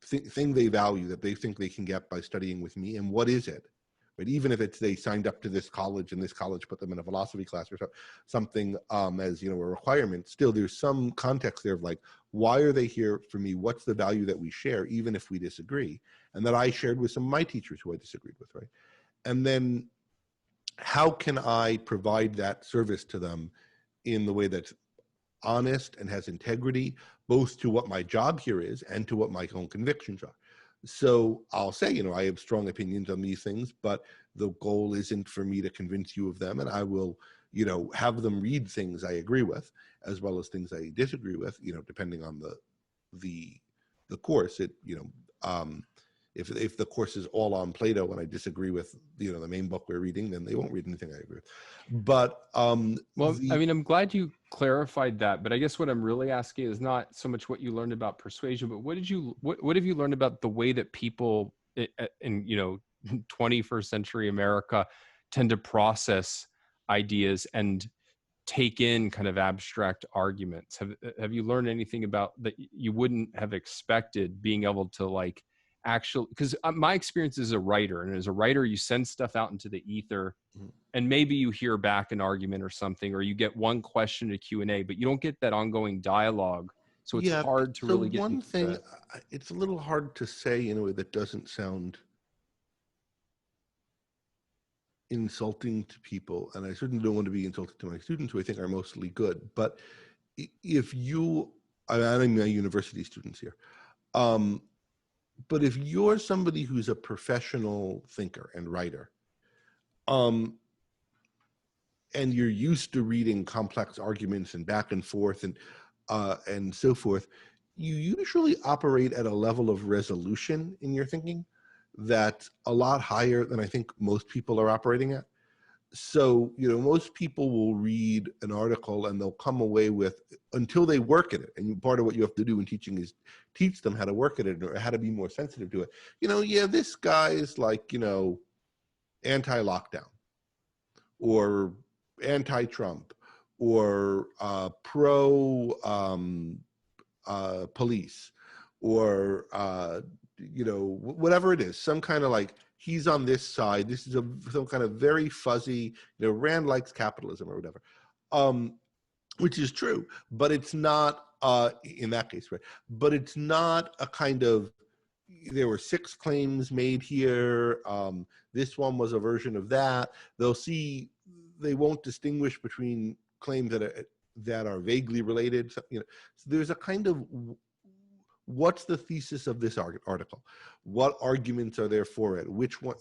Speaker 2: thing they value that they think they can get by studying with me. And what is it? But even if it's they signed up to this college and this college put them in a philosophy class or something as a requirement, still there's some context there of like, why are they here for me? What's the value that we share, even if we disagree? And that I shared with some of my teachers who I disagreed with, right? And then how can I provide that service to them in the way that's honest and has integrity, both to what my job here is and to what my own convictions are? So I'll say, I have strong opinions on these things, but the goal isn't for me to convince you of them. And I will, have them read things I agree with, as well as things I disagree with, depending on the course. If the course is all on Plato and I disagree with, the main book we're reading, then they won't read anything I agree with. But
Speaker 1: I'm glad you clarified that. But I guess what I'm really asking is not so much what you learned about persuasion, but what have you learned about the way that people in 21st century America tend to process ideas and take in kind of abstract arguments? Have you learned anything about that you wouldn't have expected, being able to like actually, because my experience as a writer, and as a writer, you send stuff out into the ether,
Speaker 2: Mhm.
Speaker 1: and maybe you hear back an argument or something, or you get one question to Q&A, but you don't get that ongoing dialogue. So it's
Speaker 2: Yeah.
Speaker 1: hard to
Speaker 2: So
Speaker 1: really get
Speaker 2: one
Speaker 1: into
Speaker 2: thing, it's a little hard to say in a way that doesn't sound insulting to people, and I certainly don't want to be insulting to my students, who I think are mostly good. But if you, I'm a university students here, but if you're somebody who's a professional thinker and writer, and you're used to reading complex arguments and back and so forth, you usually operate at a level of resolution in your thinking that's a lot higher than I think most people are operating at. So, most people will read an article and they'll come away with, until they work at it. And part of what you have to do in teaching is teach them how to work at it, or how to be more sensitive to it. Yeah, this guy is like, anti-lockdown, or anti-Trump, or pro police, or whatever it is, some kind of like, he's on this side. This is some kind of very fuzzy, Rand likes capitalism or whatever, which is true, but it's not in that case, right? But it's not a kind of, there were 6 claims made here. This one was a version of that. They won't distinguish between claims that are vaguely related. So, so there's a kind of, what's the thesis of this article? What arguments are there for it? Which one,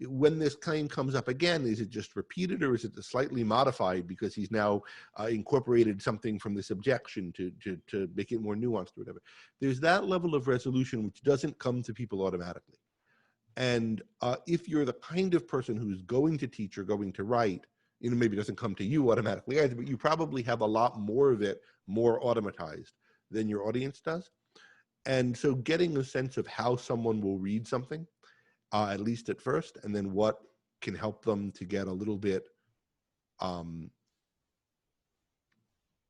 Speaker 2: when this claim comes up again, is it just repeated, or is it slightly modified because he's now incorporated something from this objection to make it more nuanced or whatever? There's that level of resolution which doesn't come to people automatically. And if you're the kind of person who's going to teach or going to write, maybe it doesn't come to you automatically either, but you probably have a lot more of it, more automatized than your audience does. And so getting a sense of how someone will read something, at least at first, and then what can help them to get a little bit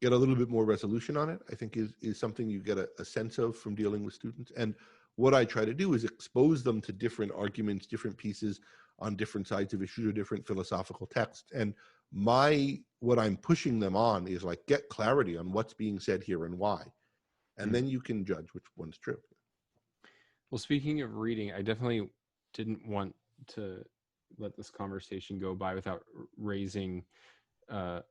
Speaker 2: more resolution on it, I think is something you get a sense of from dealing with students. And what I try to do is expose them to different arguments, different pieces on different sides of issues, or different philosophical texts. And what I'm pushing them on is like, get clarity on what's being said here and why. And then you can judge which one's true.
Speaker 1: Well, speaking of reading, I definitely didn't want to let this conversation go by without raising, I'm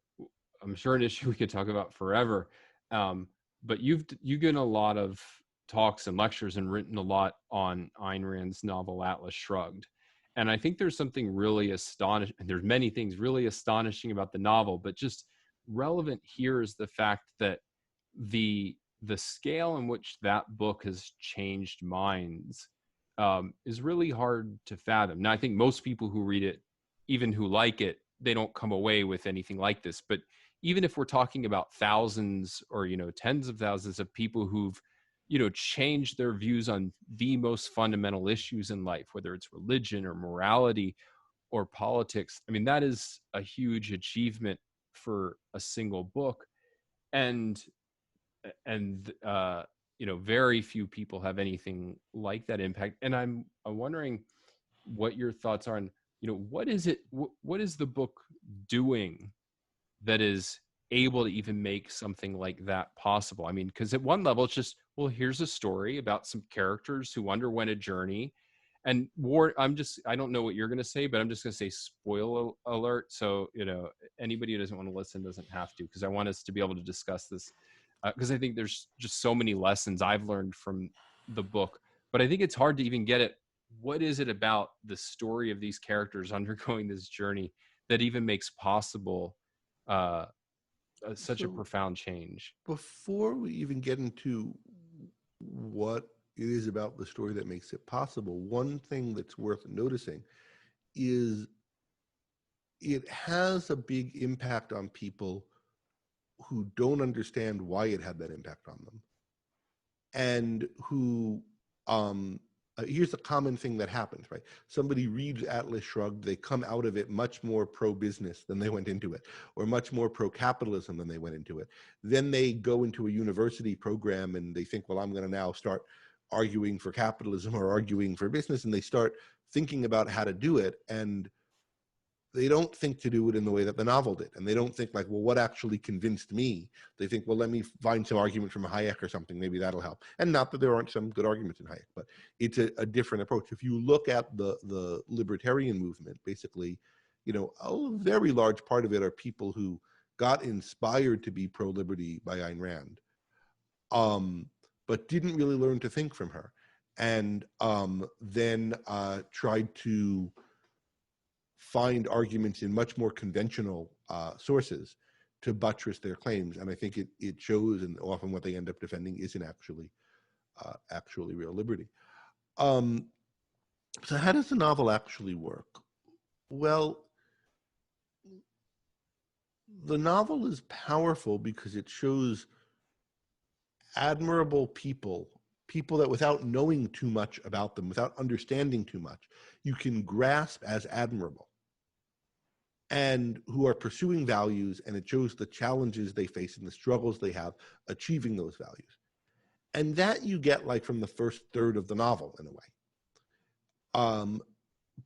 Speaker 1: sure, an issue we could talk about forever. But you've given a lot of talks and lectures and written a lot on Ayn Rand's novel Atlas Shrugged. And I think there's something really astonishing. There's many things really astonishing about the novel, but just relevant here is the fact that the scale in which that book has changed minds is really hard to fathom. Now, I think most people who read it, even who like it, they don't come away with anything like this. But even if we're talking about thousands or tens of thousands of people who've changed their views on the most fundamental issues in life, whether it's religion or morality or politics, I mean, that is a huge achievement for a single book. And very few people have anything like that impact. And I'm wondering what your thoughts are on, what is the book doing that is able to even make something like that possible? I mean, because at one level it's just, well, here's a story about some characters who underwent a journey. And I don't know what you're going to say, but I'm just going to say spoiler alert. So, anybody who doesn't want to listen doesn't have to, because I want us to be able to discuss this, because I think there's just so many lessons I've learned from the book. But I think it's hard to even get it. What is it about the story of these characters undergoing this journey that even makes possible such a profound change?
Speaker 2: Before we even get into what it is about the story that makes it possible, one thing that's worth noticing is it has a big impact on people who don't understand why it had that impact on them, and who here's a common thing that happens, right? Somebody reads Atlas Shrugged, they come out of it much more pro-business than they went into it, or much more pro-capitalism than they went into it. Then they go into a university program and they think, well, I'm going to now start arguing for capitalism or arguing for business, and they start thinking about how to do it, and they don't think to do it in the way that the novel did. And they don't think like, well, what actually convinced me? They think, well, let me find some argument from Hayek or something. Maybe that'll help. And not that there aren't some good arguments in Hayek, but it's a different approach. If you look at the libertarian movement, basically, you know, a very large part of it are people who got inspired to be pro-liberty by Ayn Rand, but didn't really learn to think from her. And then tried to find arguments in much more conventional sources to buttress their claims. And I think it shows, and often what they end up defending isn't actually real liberty. So how does the novel actually work? Well, the novel is powerful because it shows admirable people that without knowing too much about them, without understanding too much, you can grasp as admirable, and who are pursuing values, and it shows the challenges they face and the struggles they have achieving those values. And that you get like from the first third of the novel in a way.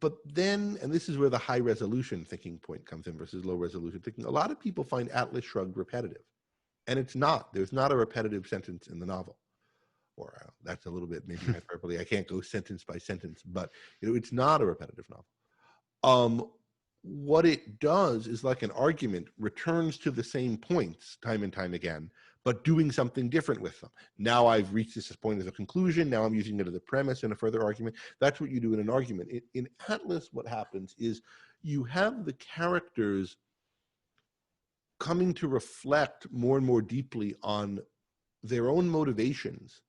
Speaker 2: But then, and this is where the high resolution thinking point comes in versus low resolution thinking, a lot of people find Atlas Shrugged repetitive. And it's not. There's not a repetitive sentence in the novel. Or that's a little bit maybe hyperbole. I can't go sentence by sentence, but you know, it's not a repetitive novel. What it does is, like an argument, returns to the same points time and time again, but doing something different with them. Now I've reached this point as a conclusion. Now I'm using it as a premise in a further argument. That's what you do in an argument. In Atlas, what happens is you have the characters coming to reflect more and more deeply on their own motivations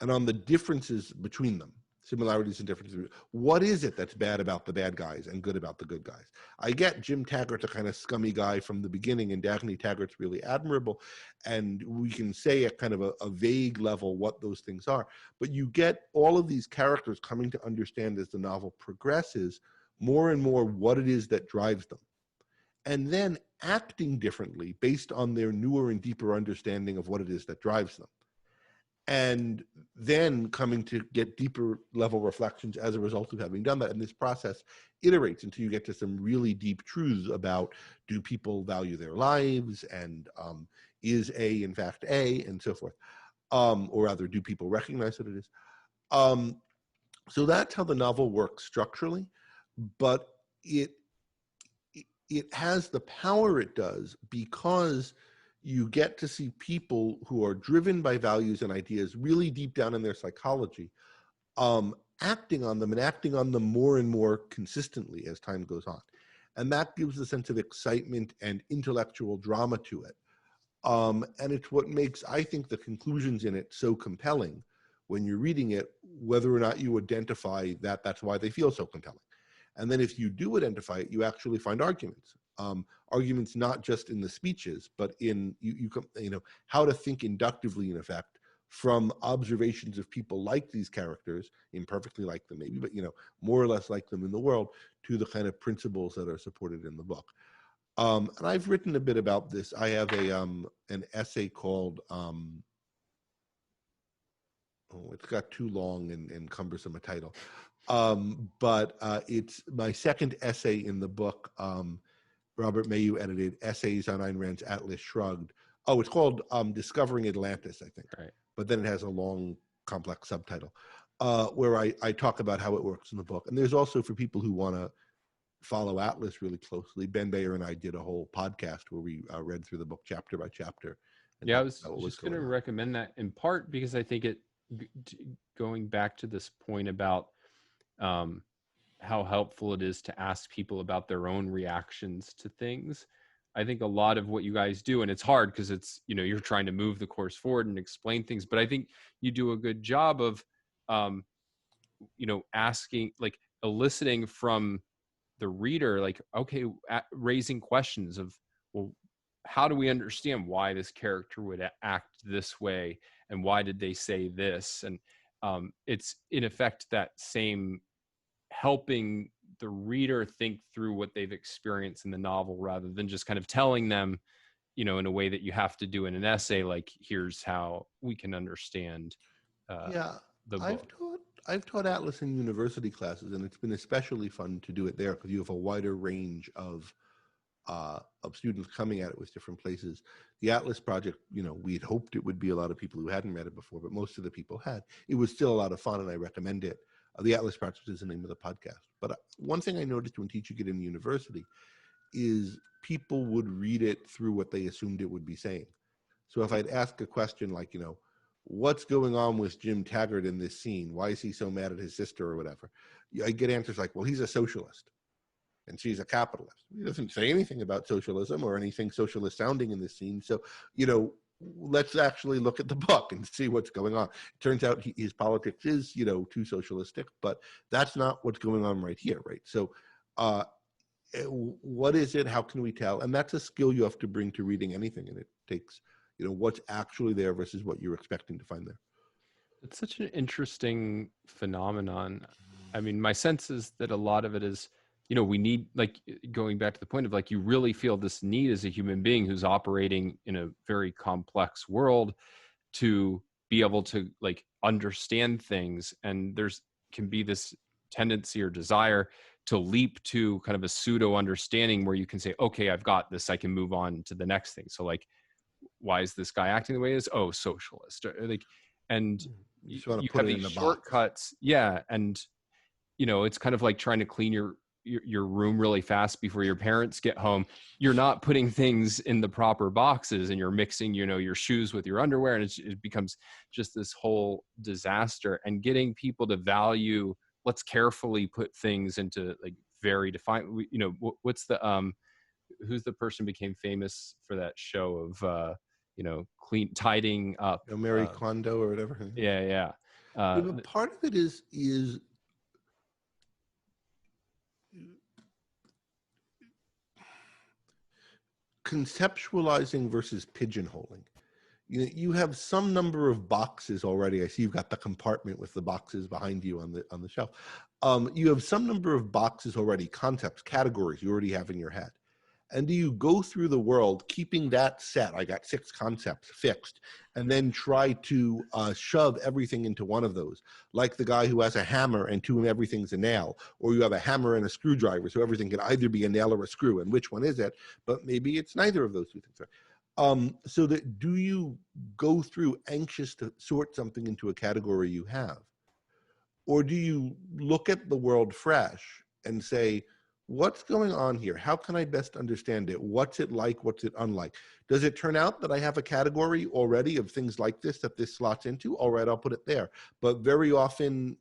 Speaker 2: and on the differences between them, similarities and differences. What is it that's bad about the bad guys and good about the good guys? I get Jim Taggart's a kind of scummy guy from the beginning, and Daphne Taggart's really admirable, and we can say at kind of a vague level what those things are. But you get all of these characters coming to understand as the novel progresses more and more what it is that drives them, and then acting differently based on their newer and deeper understanding of what it is that drives them. And then coming to get deeper level reflections as a result of having done that. And this process iterates until you get to some really deep truths about, do people value their lives, and is A in fact A, and so forth. Or rather, do people recognize what it is? So that's how the novel works structurally, but it has the power it does because you get to see people who are driven by values and ideas really deep down in their psychology, acting on them, and acting on them more and more consistently as time goes on. And that gives a sense of excitement and intellectual drama to it. And it's what makes, I think, the conclusions in it so compelling when you're reading it, whether or not you identify that that's why they feel so compelling. And then if you do identify it, you actually find arguments. Arguments not just in the speeches, but in you know, how to think inductively, in effect, from observations of people like these characters, imperfectly like them maybe, but you know, more or less like them in the world, to the kind of principles that are supported in the book. And I've written a bit about this. I have an essay called it's got too long and cumbersome a title. But it's my second essay in the book. Robert Mayu edited Essays on Ayn Rand's Atlas Shrugged. Oh, it's called Discovering Atlantis, I think.
Speaker 1: Right.
Speaker 2: But then it has a long, complex subtitle where I talk about how it works in the book. And there's also, for people who want to follow Atlas really closely, Ben Bayer and I did a whole podcast where we read through the book chapter by chapter.
Speaker 1: Yeah, I was just going to recommend that, in part because I think going back to this point about how helpful it is to ask people about their own reactions to things. I think a lot of what you guys do, and it's hard because it's, you know, you're trying to move the course forward and explain things, but I think you do a good job of, you know, asking, like eliciting from the reader, like, okay, raising questions of, well, how do we understand why this character would act this way, and why did they say this? And it's in effect that same helping the reader think through what they've experienced in the novel, rather than just kind of telling them, you know, in a way that you have to do in an essay, like, here's how we can understand.
Speaker 2: Yeah.
Speaker 1: the
Speaker 2: I've
Speaker 1: book.
Speaker 2: taught I've taught Atlas in university classes, and it's been especially fun to do it there because you have a wider range of students coming at it with different places. The Atlas project, we had hoped it would be a lot of people who hadn't read it before, but most of the people had. It was still a lot of fun, and I recommend it. The Atlas project is the name of the podcast. But one thing I noticed when teaching it in university is people would read it through what they assumed it would be saying. So if I'd ask a question like, what's going on with Jim Taggart in this scene? Why is he so mad at his sister or whatever? I get answers like, well, he's a socialist and she's a capitalist. He doesn't say anything about socialism or anything socialist sounding in this scene. So, let's actually look at the book and see what's going on. It turns out his politics is, too socialistic, but that's not what's going on right here, right? So, what is it? How can we tell? And that's a skill you have to bring to reading anything, and it takes, what's actually there versus what you're expecting to find there.
Speaker 1: It's such an interesting phenomenon. I mean, my sense is that a lot of it is, we need, like, going back to the point of, like, you really feel this need as a human being who's operating in a very complex world to be able to, like, understand things. And there's can be this tendency or desire to leap to kind of a pseudo understanding where you can say, okay, I've got this, I can move on to the next thing. So, like, why is this guy acting the way he is? Oh, socialist. Or, like, and
Speaker 2: You just want to
Speaker 1: you
Speaker 2: put
Speaker 1: have
Speaker 2: it in
Speaker 1: these
Speaker 2: the box.
Speaker 1: shortcuts. Yeah. And, it's kind of like trying to clean your room really fast before your parents get home. You're not putting things in the proper boxes, and you're mixing, your shoes with your underwear, and it becomes just this whole disaster. And getting people to value, let's carefully put things into, like, very defined, what's the, who's the person became famous for that show of, clean, tidying up,
Speaker 2: Mary Kondo or whatever.
Speaker 1: yeah.
Speaker 2: But part of it is conceptualizing versus pigeonholing. You have some number of boxes already. I see you've got the compartment with the boxes behind you on the shelf. You have some number of boxes already, concepts, categories you already have in your head. And do you go through the world keeping that set? I got 6 concepts fixed, and then try to shove everything into one of those, like the guy who has a hammer and to him everything's a nail, or you have a hammer and a screwdriver, so everything can either be a nail or a screw, and which one is it? But maybe it's neither of those two things. So that, do you go through anxious to sort something into a category you have? Or do you look at the world fresh and say, what's going on here? How can I best understand it? What's it like? What's it unlike? Does it turn out that I have a category already of things like this that this slots into? All right, I'll put it there. But very often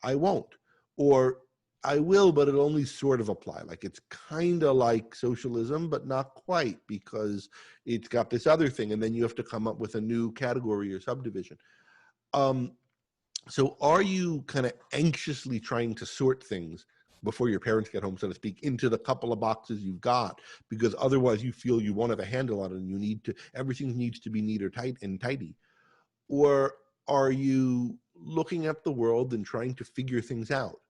Speaker 2: I won't. Or I will, but it'll only sort of apply. Like, it's kind of like socialism, but not quite, because it's got this other thing, and then you have to come up with a new category or subdivision. So are you kind of anxiously trying to sort things before your parents get home, so to speak, into the couple of boxes you've got, because otherwise you feel you won't have a handle on it, and everything needs to be neat or tight and tidy? Or are you looking at the world and trying to figure things out,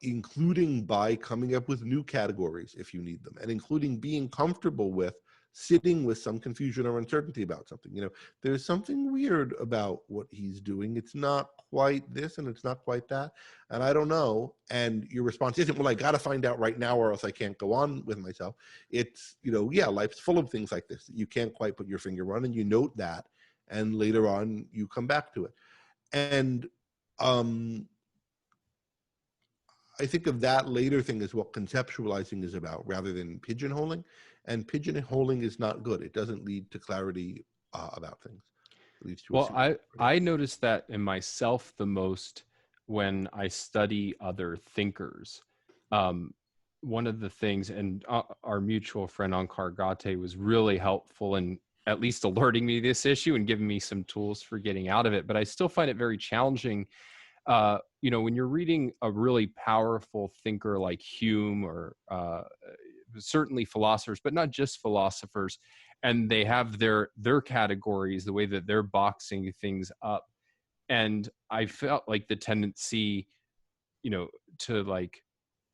Speaker 2: including by coming up with new categories if you need them, and including being comfortable with sitting with some confusion or uncertainty about something? There's something weird about what he's doing. It's not quite this and it's not quite that, and I don't know. And your response isn't, well, I got to find out right now or else I can't go on with myself. It's, yeah, life's full of things like this that you can't quite put your finger on, and you note that, and later on you come back to it. And I think of that later thing as what conceptualizing is about, rather than pigeonholing. And pigeonholing is not good. It doesn't lead to clarity about things. It leads to
Speaker 1: Well, I noticed that in myself the most when I study other thinkers. One of the things, and our mutual friend Onkar Gate was really helpful in at least alerting me to this issue and giving me some tools for getting out of it. But I still find it very challenging. When you're reading a really powerful thinker like Hume, or certainly philosophers, but not just philosophers, and they have their categories, the way that they're boxing things up. And I felt like the tendency, to, like,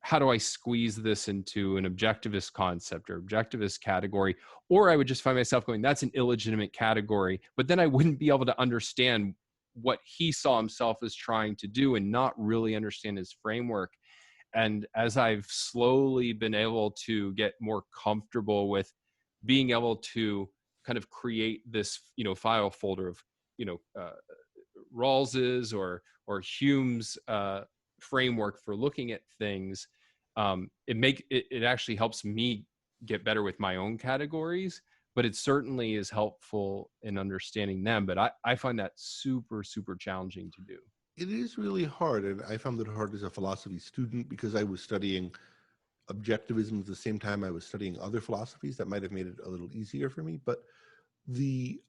Speaker 1: how do I squeeze this into an objectivist concept or objectivist category? Or I would just find myself going, that's an illegitimate category, but then I wouldn't be able to understand what he saw himself as trying to do and not really understand his framework. And as I've slowly been able to get more comfortable with being able to kind of create this, file folder of, Rawls's or Hume's framework for looking at things, it actually helps me get better with my own categories, but it certainly is helpful in understanding them. But I find that super, super challenging to do.
Speaker 2: It is really hard, and I found it hard as a philosophy student because I was studying objectivism at the same time I was studying other philosophies. That might have made it a little easier for me, but the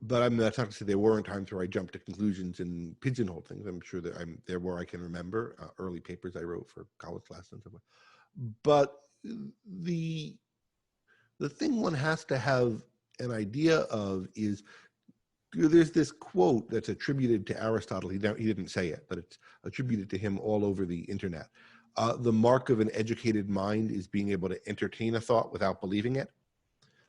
Speaker 2: that's not to say there weren't times where I jumped to conclusions and pigeonholed things. I'm sure that there were, I can remember early papers I wrote for college classes and so on. But the thing one has to have an idea of is, there's this quote that's attributed to Aristotle. He didn't say it, but it's attributed to him all over the internet. The mark of an educated mind is being able to entertain a thought without believing it.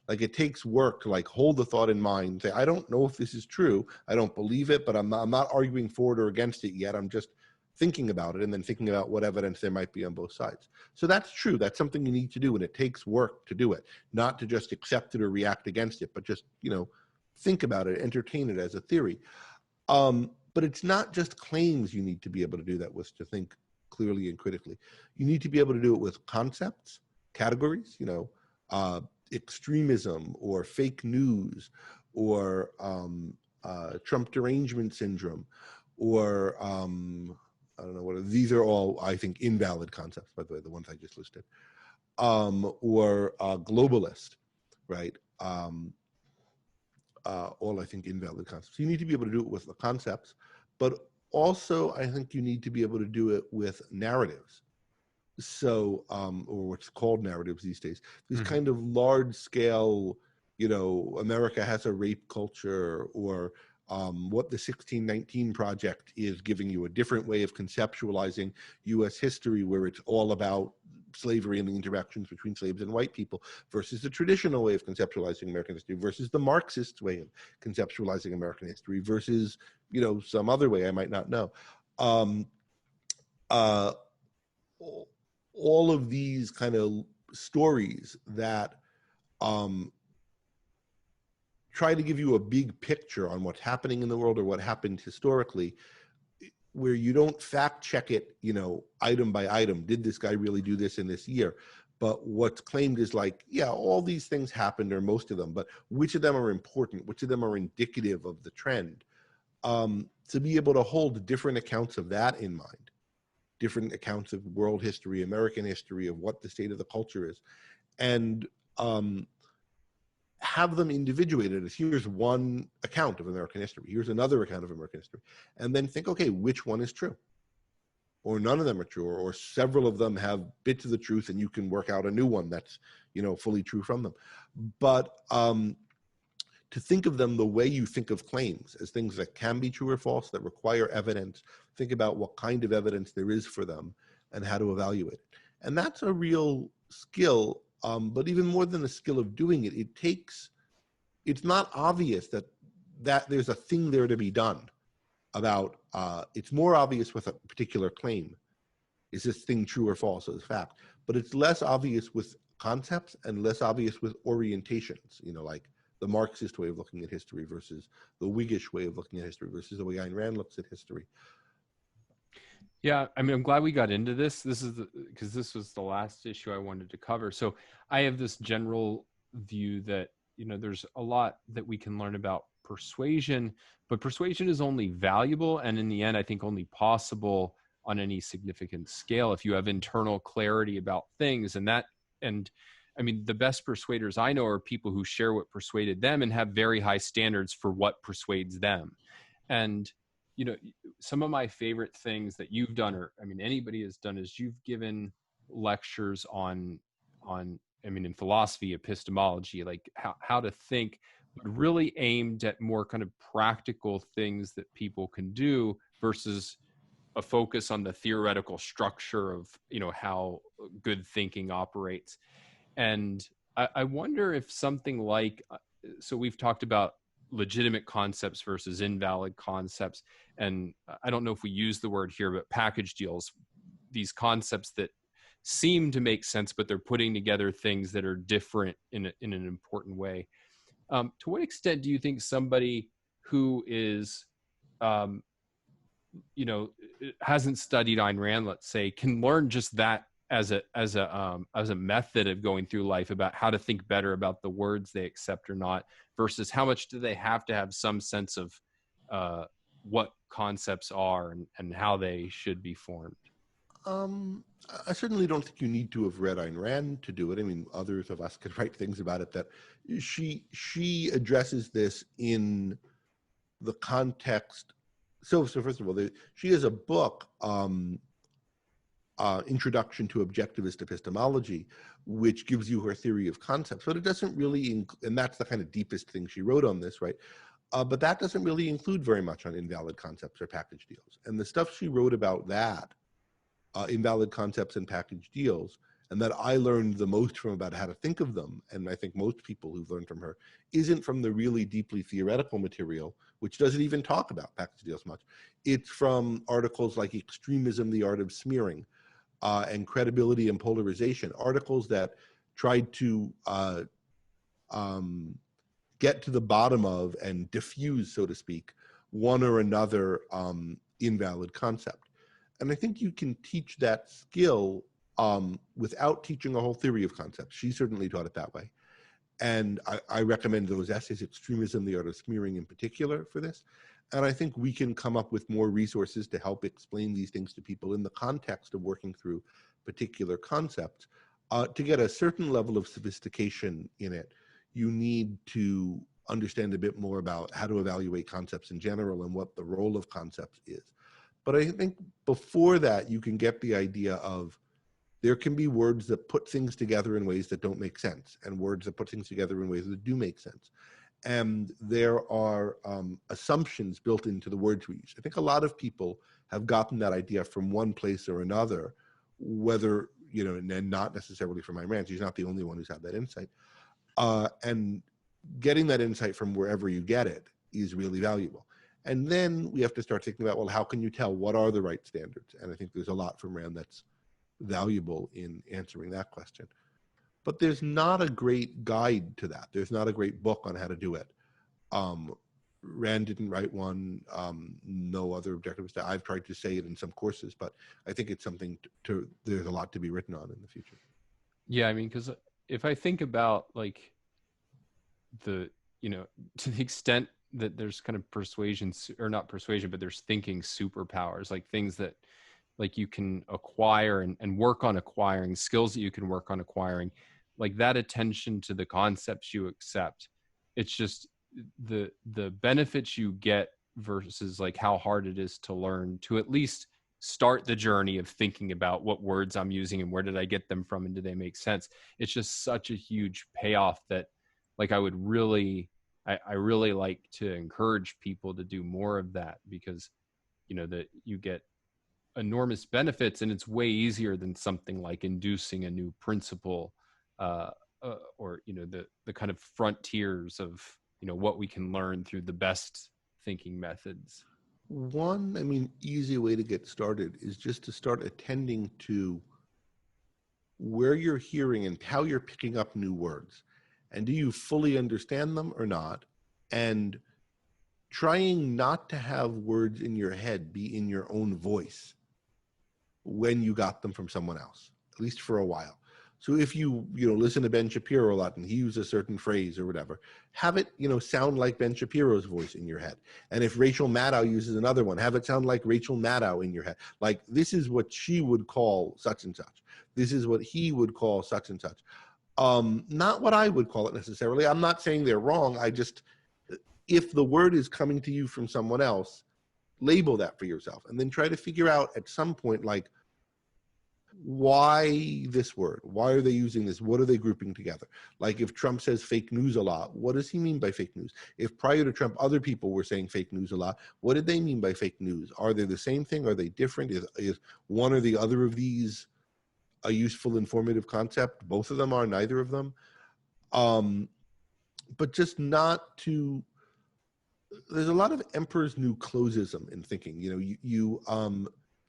Speaker 2: Like, it takes work to like hold the thought in mind, say, I don't know if this is true, I don't believe it, but I'm not arguing for it or against it yet. I'm just thinking about it, and then thinking about what evidence there might be on both sides. So that's true. That's something you need to do, and it takes work to do it, not to just accept it or react against it, but just, think about it, entertain it as a theory. But it's not just claims you need to be able to do that with, to think clearly and critically. You need to be able to do it with concepts, categories, extremism or fake news or Trump derangement syndrome or I don't know what, these are all, I think, invalid concepts, by the way, the ones I just listed, or globalist, right? All, I think, invalid concepts. You need to be able to do it with the concepts, but also I think you need to be able to do it with narratives. So, or what's called narratives these days, these kind of large scale, America has a rape culture, or what the 1619 Project is giving you a different way of conceptualizing U.S. history, where it's all about slavery and the interactions between slaves and white people, versus the traditional way of conceptualizing American history, versus the Marxist way of conceptualizing American history, versus, some other way I might not know. All of these kind of stories that try to give you a big picture on what's happening in the world or what happened historically, where you don't fact check it, item by item. Did this guy really do this in this year? But what's claimed is like, yeah, all these things happened, or most of them, but which of them are important? Which of them are indicative of the trend? To be able to hold different accounts of that in mind, different accounts of world history, American history, of what the state of the culture is, and have them individuated as, here's one account of American history, here's another account of American history, and then think, okay, which one is true? Or none of them are true, or several of them have bits of the truth, and you can work out a new one that's, fully true from them. But to think of them the way you think of claims, as things that can be true or false, that require evidence, think about what kind of evidence there is for them and how to evaluate it. And that's a real skill, but even more than the skill of doing it, it's not obvious that there's a thing there to be done about, it's more obvious with a particular claim. Is this thing true or false as fact? But it's less obvious with concepts and less obvious with orientations, like the Marxist way of looking at history versus the Whiggish way of looking at history versus the way Ayn Rand looks at history.
Speaker 1: Yeah, I mean, I'm glad we got into this. Because this was the last issue I wanted to cover. So I have this general view that, there's a lot that we can learn about persuasion, but persuasion is only valuable, and in the end, I think only possible on any significant scale if you have internal clarity about things. And I mean, the best persuaders I know are people who share what persuaded them and have very high standards for what persuades them. And some of my favorite things that you've done, or I mean, anybody has done, is you've given lectures on, I mean, in philosophy, epistemology, like how to think, but really aimed at more kind of practical things that people can do versus a focus on the theoretical structure of, how good thinking operates. And I wonder if something like, so we've talked about legitimate concepts versus invalid concepts. And I don't know if we use the word here, but package deals, these concepts that seem to make sense, but they're putting together things that are different in an important way. To what extent do you think somebody who is, um, hasn't studied Ayn Rand, let's say, can learn just that as a method of going through life about how to think better about the words they accept or not, versus how much do they have to have some sense of what concepts are and how they should be formed?
Speaker 2: I certainly don't think you need to have read Ayn Rand to do it. I mean, others of us could write things about it that she addresses this in the context. So first of all, she has a book, Introduction to Objectivist Epistemology, which gives you her theory of concepts, but it doesn't really, and that's the kind of deepest thing she wrote on this, right? But that doesn't really include very much on invalid concepts or package deals. And the stuff she wrote about that, invalid concepts and package deals, and that I learned the most from about how to think of them, and I think most people who've learned from her, isn't from the really deeply theoretical material, which doesn't even talk about package deals much. It's from articles like Extremism, the Art of Smearing, and Credibility and Polarization, articles that tried to get to the bottom of and diffuse, so to speak, one or another invalid concept. And I think you can teach that skill without teaching a whole theory of concepts. She certainly taught it that way. And I recommend those essays, Extremism, the Art of Smearing in particular, for this. And I think we can come up with more resources to help explain these things to people in the context of working through particular concepts. To get a certain level of sophistication in it, you need to understand a bit more about how to evaluate concepts in general and what the role of concepts is. But I think before that, you can get the idea of there can be words that put things together in ways that don't make sense, and words that put things together in ways that do make sense. And there are assumptions built into the words we use. I think a lot of people have gotten that idea from one place or another, whether, and not necessarily from Ayn Rand. She's not the only one who's had that insight. And getting that insight from wherever you get it is really valuable. And then we have to start thinking about, well, how can you tell what are the right standards? And I think there's a lot from Rand that's valuable in answering that question. But there's not a great guide to that. There's not a great book on how to do it. Rand didn't write one. No other objectivist. I've tried to say it in some courses, but I think it's something there's a lot to be written on in the future.
Speaker 1: Yeah, I mean, because if I think about like to the extent that there's kind of persuasion, or not persuasion, but there's thinking superpowers, like things that like you can acquire and work on acquiring, skills that you can work on acquiring, like that attention to the concepts you accept. It's just the benefits you get versus like how hard it is to learn to at least start the journey of thinking about what words I'm using and where did I get them from and do they make sense. It's just such a huge payoff that like I would really like to encourage people to do more of that, because that you get enormous benefits, and it's way easier than something like inducing a new principle or the kind of frontiers of what we can learn through the best thinking methods.
Speaker 2: One, easy way to get started is just to start attending to where you're hearing and how you're picking up new words. And do you fully understand them or not? And trying not to have words in your head be in your own voice when you got them from someone else, at least for a while. So if you listen to Ben Shapiro a lot and he uses a certain phrase or whatever, have it sound like Ben Shapiro's voice in your head. And if Rachel Maddow uses another one, have it sound like Rachel Maddow in your head. Like, this is what she would call such and such. This is what he would call such and such. Not what I would call it necessarily. I'm not saying they're wrong. If the word is coming to you from someone else, label that for yourself, and then try to figure out at some point, like, why this word? Why are they using this? What are they grouping together? Like, if Trump says fake news a lot, what does he mean by fake news? If prior to Trump, other people were saying fake news a lot, what did they mean by fake news? Are they the same thing? Are they different? Is one or the other of these a useful, informative concept? Both of them are, neither of them. But just not to there's a lot of Emperor's New Clothesism in thinking. You know, you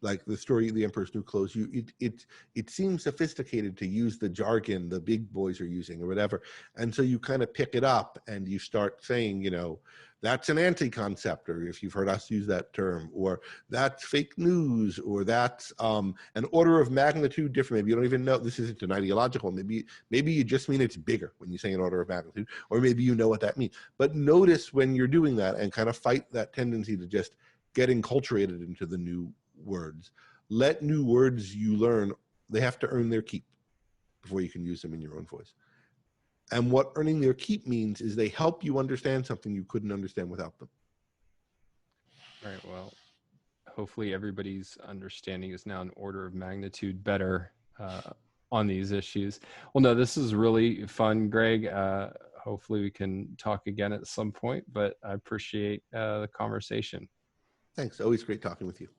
Speaker 2: like the story The Emperor's New Clothes, it seems sophisticated to use the jargon the big boys are using or whatever, and so you kind of pick it up and you start saying, you know, that's an anti-concept, or if you've heard us use that term, or that's fake news, or that's an order of magnitude different. Maybe you don't even know this isn't an ideological. Maybe you just mean it's bigger when you say an order of magnitude, or maybe you know what that means. But notice when you're doing that and kind of fight that tendency to just get enculturated into the new words. Let new words you learn, they have to earn their keep before you can use them in your own voice. And what earning their keep means is they help you understand something you couldn't understand without them.
Speaker 1: All right. Well, hopefully everybody's understanding is now an order of magnitude better on these issues. Well, no, this is really fun, Greg. Hopefully we can talk again at some point, but I appreciate the conversation.
Speaker 2: Thanks. Always great talking with you.